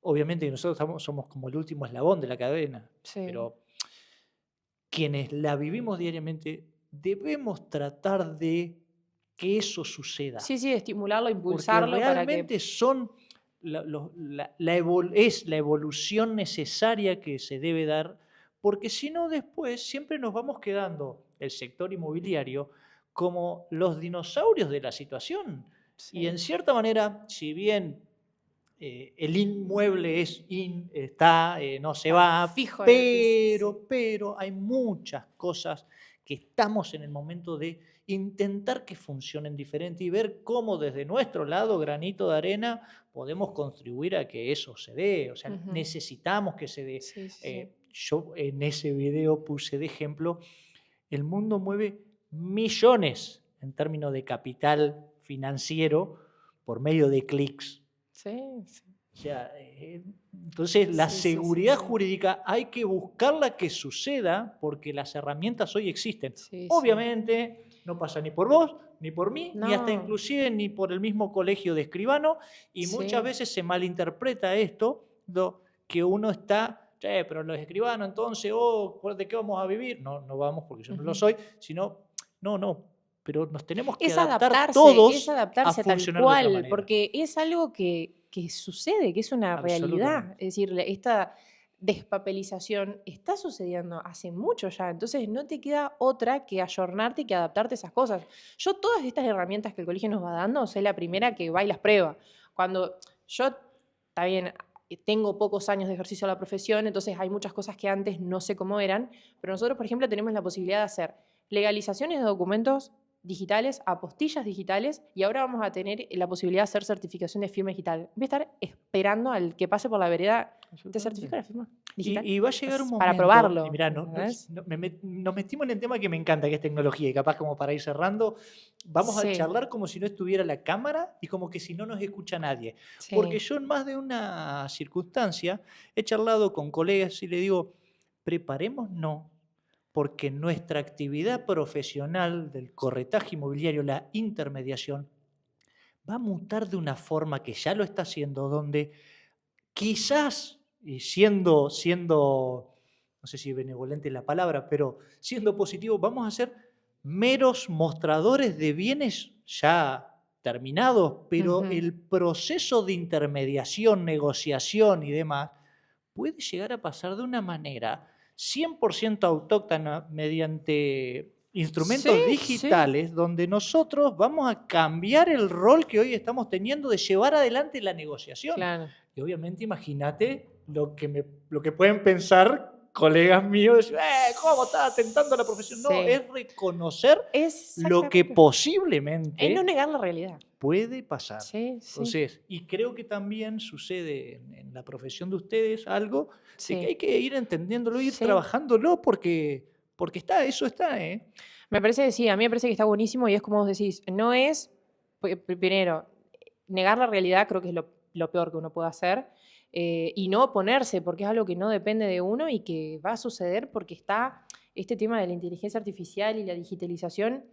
obviamente que nosotros somos como el último eslabón de la cadena, Sí. pero quienes la vivimos diariamente, debemos tratar de que eso suceda. Sí, estimularlo, Porque impulsarlo para que... realmente son es la evolución necesaria que se debe dar, porque si no después siempre nos vamos quedando, el sector inmobiliario, como los dinosaurios de la situación. Y en Sí. cierta manera, si bien el inmueble está, no se va, fijo en el piso, sí. pero hay muchas cosas que estamos en el momento de intentar que funcionen diferente y ver cómo desde nuestro lado, granito de arena, podemos contribuir a que eso se dé. O sea, Ujú. necesitamos que se dé. Sí. Yo en ese video puse de ejemplo, el mundo mueve millones en términos de capital financiero por medio de clics. Sí. O sea, entonces la seguridad Sí. jurídica hay que buscarla que suceda porque las herramientas hoy existen. Sí. Obviamente no pasa ni por vos, ni por mí, ni hasta No. inclusive ni por el mismo colegio de escribano y muchas Sí. veces se malinterpreta esto, que uno está, pero los escribanos entonces, ¿de qué vamos a vivir? No, no vamos porque yo no lo Ujú. soy, sino, no, pero nos tenemos que Es adaptar adaptarse todos a tal funcionar de otra cual, manera. porque es algo que sucede, que es una realidad. Absolutamente. Es decir, esta despapelización está sucediendo hace mucho ya, entonces no te queda otra que ayornarte y que adaptarte a esas cosas. Yo todas estas herramientas que el colegio nos va dando, soy la primera que va y las prueba. Cuando yo, está bien, tengo pocos años de ejercicio de la profesión, entonces hay muchas cosas que antes no sé cómo eran, pero nosotros, por ejemplo, tenemos la posibilidad de hacer legalizaciones de documentos digitales, apostillas digitales, y ahora vamos a tener la posibilidad de hacer certificación de firma digital. Voy a estar esperando al que pase por la vereda, ¿te certifica la firma digital? Y va a llegar un momento, Para y probarlo. mirá, ¿Entendés? nos metimos en el tema que me encanta, que es tecnología, y capaz como para ir cerrando, vamos a Sí, charlar como si no estuviera la cámara y como que si no nos escucha nadie. Porque sí. yo en más de una circunstancia he charlado con colegas y le digo, preparémonos porque nuestra actividad profesional del corretaje inmobiliario, la intermediación, va a mutar de una forma que ya lo está haciendo, donde quizás, y siendo, no sé si benevolente es la palabra, pero siendo positivo, vamos a ser meros mostradores de bienes ya terminados, pero Ujú. el proceso de intermediación, negociación y demás puede llegar a pasar de una manera 100% autóctona mediante instrumentos Sí. digitales donde nosotros vamos a cambiar el rol que hoy estamos teniendo de llevar adelante la negociación. Claro. Y obviamente imagínate lo que pueden pensar colegas míos, ¿cómo estás atentando a la profesión? No, Sí. es reconocer lo que Exactamente. Es no posiblemente negar la realidad. puede pasar. Sí. Entonces, y creo que también sucede en la profesión de ustedes algo de que Sí. hay que ir entendiéndolo, ir Sí. trabajándolo porque eso está, ¿eh? Me parece que sí, a mí me parece que está buenísimo y es como vos decís, no es, primero, negar la realidad creo que es lo peor que uno puede hacer, y no oponerse porque es algo que no depende de uno y que va a suceder porque está este tema de la inteligencia artificial y la digitalización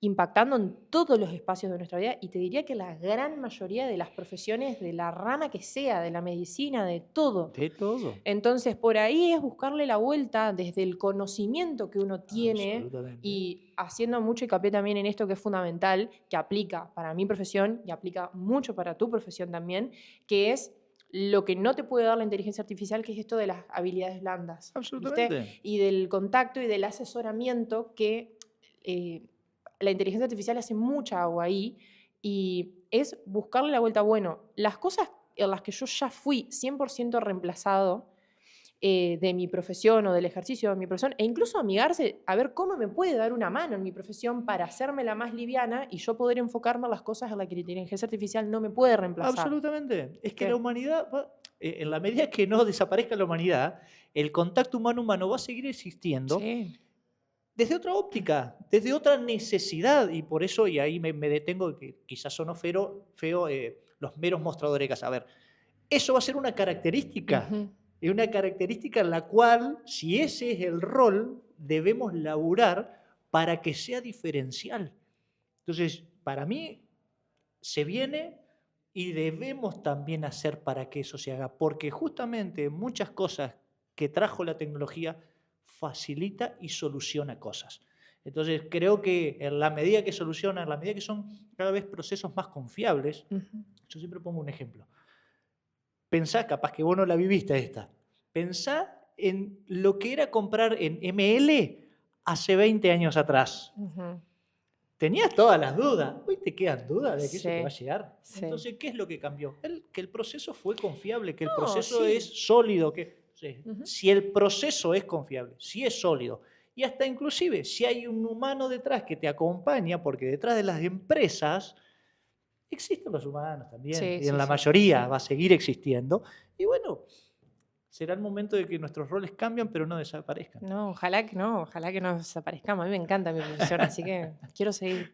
impactando en todos los espacios de nuestra vida y te diría que la gran mayoría de las profesiones, de la rama que sea, de la medicina, de todo. De todo. Entonces, por ahí es buscarle la vuelta desde el conocimiento que uno tiene Absolutamente. y haciendo mucho hincapié también en esto que es fundamental, que aplica para mi profesión y aplica mucho para tu profesión también, que es lo que no te puede dar la inteligencia artificial, que es esto de las habilidades blandas, ¿viste? Absolutamente. Y del contacto y del asesoramiento que la inteligencia artificial hace mucha agua ahí y es buscarle la vuelta. Bueno, las cosas en las que yo ya fui 100% reemplazado de mi profesión o del ejercicio de mi profesión, e incluso amigarse a ver cómo me puede dar una mano en mi profesión para hacérmela más liviana y yo poder enfocarme en las cosas en las que la inteligencia artificial no me puede reemplazar. Absolutamente. Es que ¿Qué? la humanidad, en la medida que no desaparezca la humanidad, el contacto humano-humano va a seguir existiendo Sí. desde otra óptica, desde otra necesidad. Y por eso, y ahí me detengo, que quizás sonó feo los meros mostradores de casa. A ver, eso va a ser una característica. Ujú. Es una característica en la cual, si ese es el rol, debemos laburar para que sea diferencial. Entonces, para mí, se viene y debemos también hacer para que eso se haga, porque justamente muchas cosas que trajo la tecnología facilita y soluciona cosas. Entonces, creo que en la medida que soluciona, en la medida que son cada vez procesos más confiables, Ujú. yo siempre pongo un ejemplo. Pensá, capaz que vos no la viviste esta, pensá en lo que era comprar en ML hace 20 años atrás. Ujú. Tenías todas las dudas. Hoy te quedan dudas de que eso te va a Sí, llegar. sí. Entonces, ¿qué es lo que cambió? Que el proceso fue confiable, que el No, proceso sí. es sólido. Sí, Ujú. si el proceso es confiable, si es sólido, y hasta inclusive si hay un humano detrás que te acompaña, porque detrás de las empresas existen los humanos también, Sí, y en sí, la sí. mayoría va a seguir existiendo. Y bueno, será el momento de que nuestros roles cambian, pero no desaparezcan. No, ojalá que no desaparezcamos. A mí me encanta mi profesión, así que quiero seguir,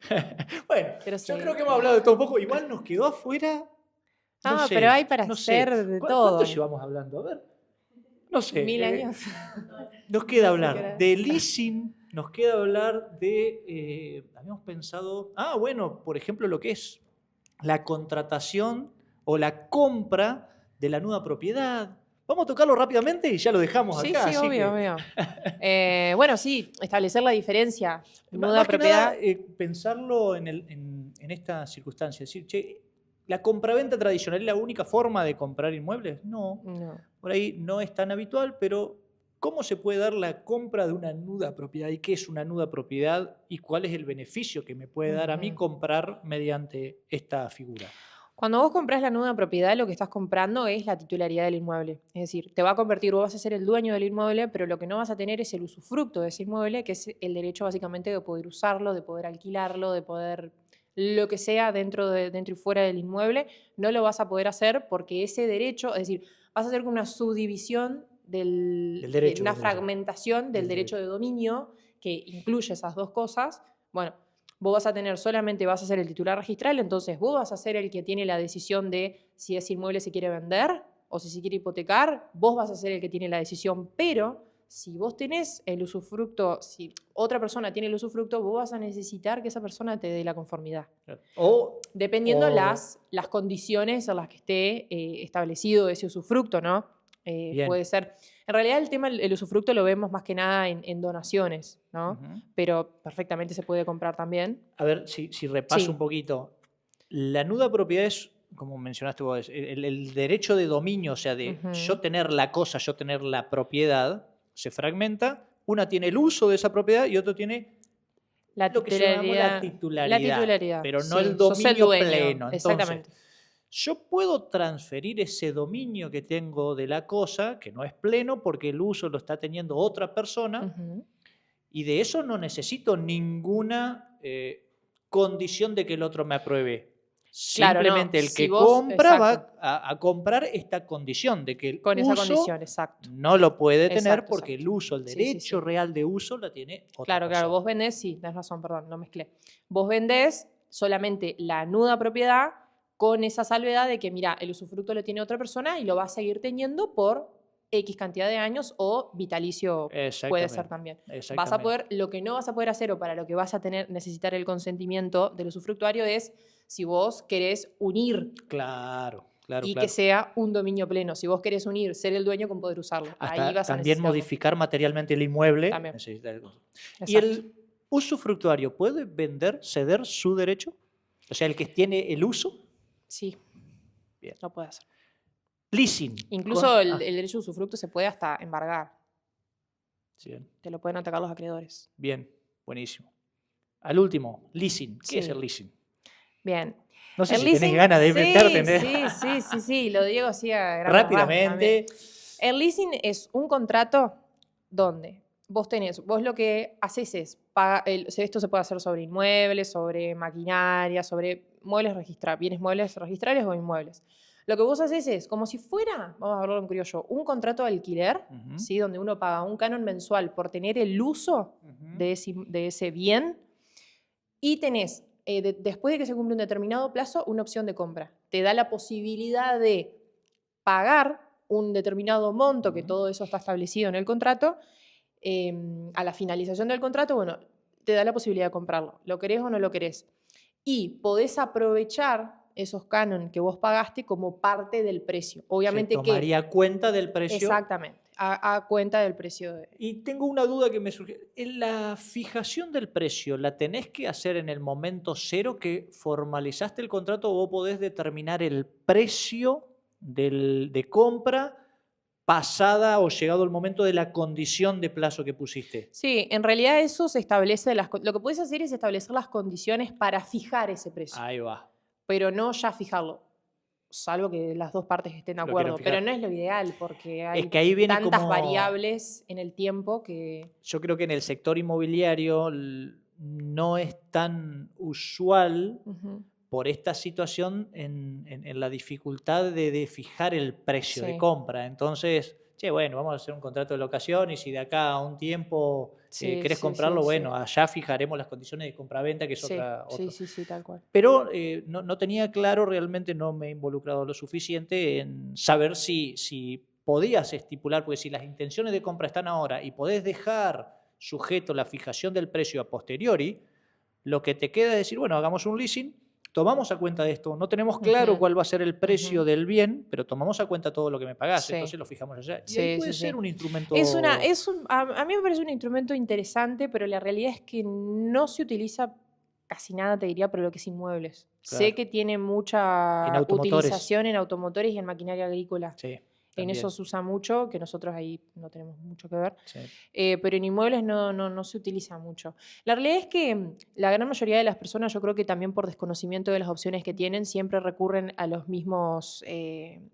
Bueno, quiero yo seguir. creo que hemos hablado de todo un poco. Igual nos quedó afuera. No Ah, pero hay sé, para no sé. hacer de ¿Cuánto todo. llevamos hablando? A ver, no sé. 1000 años. Nos queda No sé qué hablar hora de es. leasing, nos queda hablar de. Habíamos pensado. Ah, bueno, por ejemplo, lo que es la contratación o la compra de la nuda propiedad. Vamos a tocarlo rápidamente y ya lo dejamos Sí, acá, sí, así obvio, que. obvio. Bueno, sí, establecer la diferencia. Nuda Más que nada, propiedad. pensarlo en esta circunstancia. Es decir, che, ¿la compraventa tradicional es la única forma de comprar inmuebles? No, No. por ahí no es tan habitual, pero ¿cómo se puede dar la compra de una nuda propiedad? ¿Y qué es una nuda propiedad? ¿Y cuál es el beneficio que me puede dar a mí Ujú. comprar mediante esta figura? Cuando vos comprás la nuda propiedad, lo que estás comprando es la titularidad del inmueble. Es decir, te va a convertir, vos vas a ser el dueño del inmueble, pero lo que no vas a tener es el usufructo de ese inmueble, que es el derecho básicamente de poder usarlo, de poder alquilarlo, de poder lo que sea dentro y fuera del inmueble, no lo vas a poder hacer porque ese derecho, es decir, vas a hacer como una subdivisión Del de derecho, una del derecho. fragmentación del Del derecho derecho. de dominio que incluye esas dos cosas. Bueno, vos vas a tener solamente, vas a ser el titular registral, entonces vos vas a ser el que tiene la decisión de si ese inmueble se quiere vender o si se quiere hipotecar, vos vas a ser el que tiene la decisión, pero si vos tenés el usufructo, si otra persona tiene el usufructo, vos vas a necesitar que esa persona te dé la conformidad. O, Dependiendo o las condiciones en las que esté establecido ese usufructo, ¿no? bien. Puede ser. En realidad, el tema del usufructo lo vemos más que nada en donaciones, ¿no? Ujú. Pero perfectamente se puede comprar también. A ver, si repaso un Sí. poquito. La nuda propiedad es, como mencionaste vos, el derecho de dominio, o sea, de Ujú. yo tener la cosa, yo tener la propiedad, se fragmenta. Una tiene el uso de esa propiedad y otro tiene La lo que llamamos la titularidad. La titularidad, titularidad, pero no el sí. Sos el dominio dueño, pleno. Entonces, exactamente. yo puedo transferir ese dominio que tengo de la cosa, que no es pleno porque el uso lo está teniendo otra persona, Ujú. y de eso no necesito ninguna condición de que el otro me apruebe. Claro, no. Simplemente el Si que vos, compra exacto. va a comprar esta condición de que el Con esa uso condición, exacto. no lo puede tener Exacto, porque exacto. el uso, el Sí, sí, derecho sí. real de uso la tiene otra Claro, claro, persona. vos vendés, sí, tenés razón, perdón, no mezclé. Vos vendés solamente la nuda propiedad con esa salvedad de que, mira, el usufructo lo tiene otra persona y lo va a seguir teniendo por X cantidad de años o vitalicio puede ser Exactamente, también. Vas a exactamente. poder, lo que no vas a poder hacer o para lo que vas a necesitar el consentimiento del usufructuario es si vos querés unir Claro, claro, y que claro. sea un dominio pleno. Si vos querés unir, ser el dueño con poder usarlo. Ahí Hasta vas a también necesitarlo. modificar materialmente el inmueble. También. Necesita ¿Y Exacto. el usufructuario puede vender, ceder su derecho? O sea, el que tiene el uso. Sí, Bien. lo puede hacer. Leasing. Incluso el derecho de usufructo se puede hasta embargar. Bien, Te lo pueden atacar los acreedores. bien, buenísimo. Al último, leasing. ¿Qué es el Sí. leasing? Bien. No sé El si tenés leasing, ganas de meterte. sí, lo digo así a grandes rasgos también. Rápidamente. El leasing es un contrato donde vos lo que haces es, esto se puede hacer sobre inmuebles, sobre maquinaria, sobre muebles bienes muebles registrables o inmuebles. Lo que vos haces es, como si fuera, vamos a verlo en criollo, un contrato de alquiler, Ujú. ¿sí? Donde uno paga un canon mensual por tener el uso Ujú. de ese bien, y tenés, después de que se cumple un determinado plazo, una opción de compra. Te da la posibilidad de pagar un determinado monto, que Ujú. todo eso está establecido en el contrato. A la finalización del contrato, bueno, te da la posibilidad de comprarlo. ¿Lo querés o no lo querés? Y podés aprovechar esos canon que vos pagaste como parte del precio. Se Obviamente que, tomaría cuenta del precio. exactamente, a cuenta del precio de... Y tengo una duda que me surge. ¿En la fijación del precio la tenés que hacer en el momento cero que formalizaste el contrato, o vos podés determinar el precio de compra pasada o llegado el momento de la condición de plazo que pusiste? Sí, en realidad eso se establece, lo que puedes hacer es establecer las condiciones para fijar ese precio, Ahí va. pero no ya fijarlo, salvo que las dos partes estén de Lo quieren acuerdo. Pero fijar. no es lo ideal porque Es hay que ahí viene tantas como... variables en el tiempo que... Yo creo que en el sector inmobiliario no es tan usual Ujú. por esta situación en la dificultad de fijar el precio de Sí, compra. Entonces, che, bueno, vamos a hacer un contrato de locación y si de acá a un tiempo sí, querés sí, comprarlo, sí, sí, bueno, allá fijaremos las condiciones de compraventa, que es sí, otro. sí, tal cual. Pero no tenía claro, realmente no me he involucrado lo suficiente en saber si podías estipular, porque si las intenciones de compra están ahora y podés dejar sujeto la fijación del precio a posteriori, lo que te queda es decir, bueno, hagamos un leasing, tomamos a cuenta de esto, no tenemos claro Ujú, cuál va a ser el precio ujú. del bien, pero tomamos a cuenta todo lo que me pagás, Sí, entonces lo fijamos allá. Y ahí sí, puede sí, ser sí. un instrumento... A mí me parece un instrumento interesante, pero la realidad es que no se utiliza casi nada, te diría, para lo que es inmuebles. Sé Claro. que tiene En mucha automotores, utilización en automotores y en maquinaria agrícola. sí, En eso también. se usa mucho, que nosotros ahí no tenemos mucho que ver. Sí. Pero en inmuebles no se utiliza mucho. La realidad es que la gran mayoría de las personas, yo creo que también por desconocimiento de las opciones que tienen, siempre recurren a los mismos,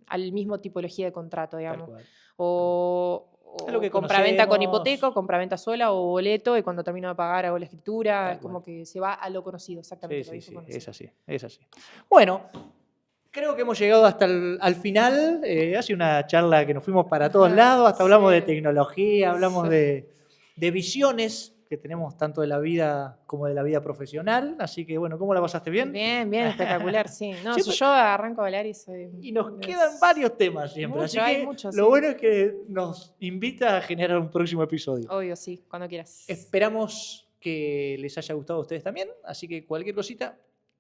al mismo tipología de contrato, Tal digamos. cual. Es lo O que compraventa con hipoteca, conocemos, o compraventa sola, o boleto, y cuando termino de pagar hago la escritura. tal Es cual. como que se va a lo conocido, Sí, exactamente, lo sí, dijo sí, es conocido. así, es así. Bueno, creo que hemos llegado hasta al final. Ha sido una charla que nos fuimos para todos lados, hasta hablamos de Sí, tecnología, hablamos sí. de visiones que tenemos tanto de la vida como de la vida profesional. Así que, bueno, ¿cómo la pasaste bien? Bien, bien, espectacular, sí. No, si Siempre- yo arranco a hablar y soy... y nos quedan es varios temas siempre, así mucho, hay que mucho, lo sí. bueno es que nos invita a generar un próximo episodio. Obvio, sí, cuando quieras. Esperamos que les haya gustado a ustedes también, así que cualquier cosita,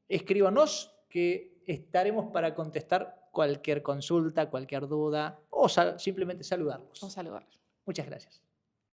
escríbanos que estaremos para contestar cualquier consulta, cualquier duda o simplemente Un saludarlos. saludo. Muchas gracias.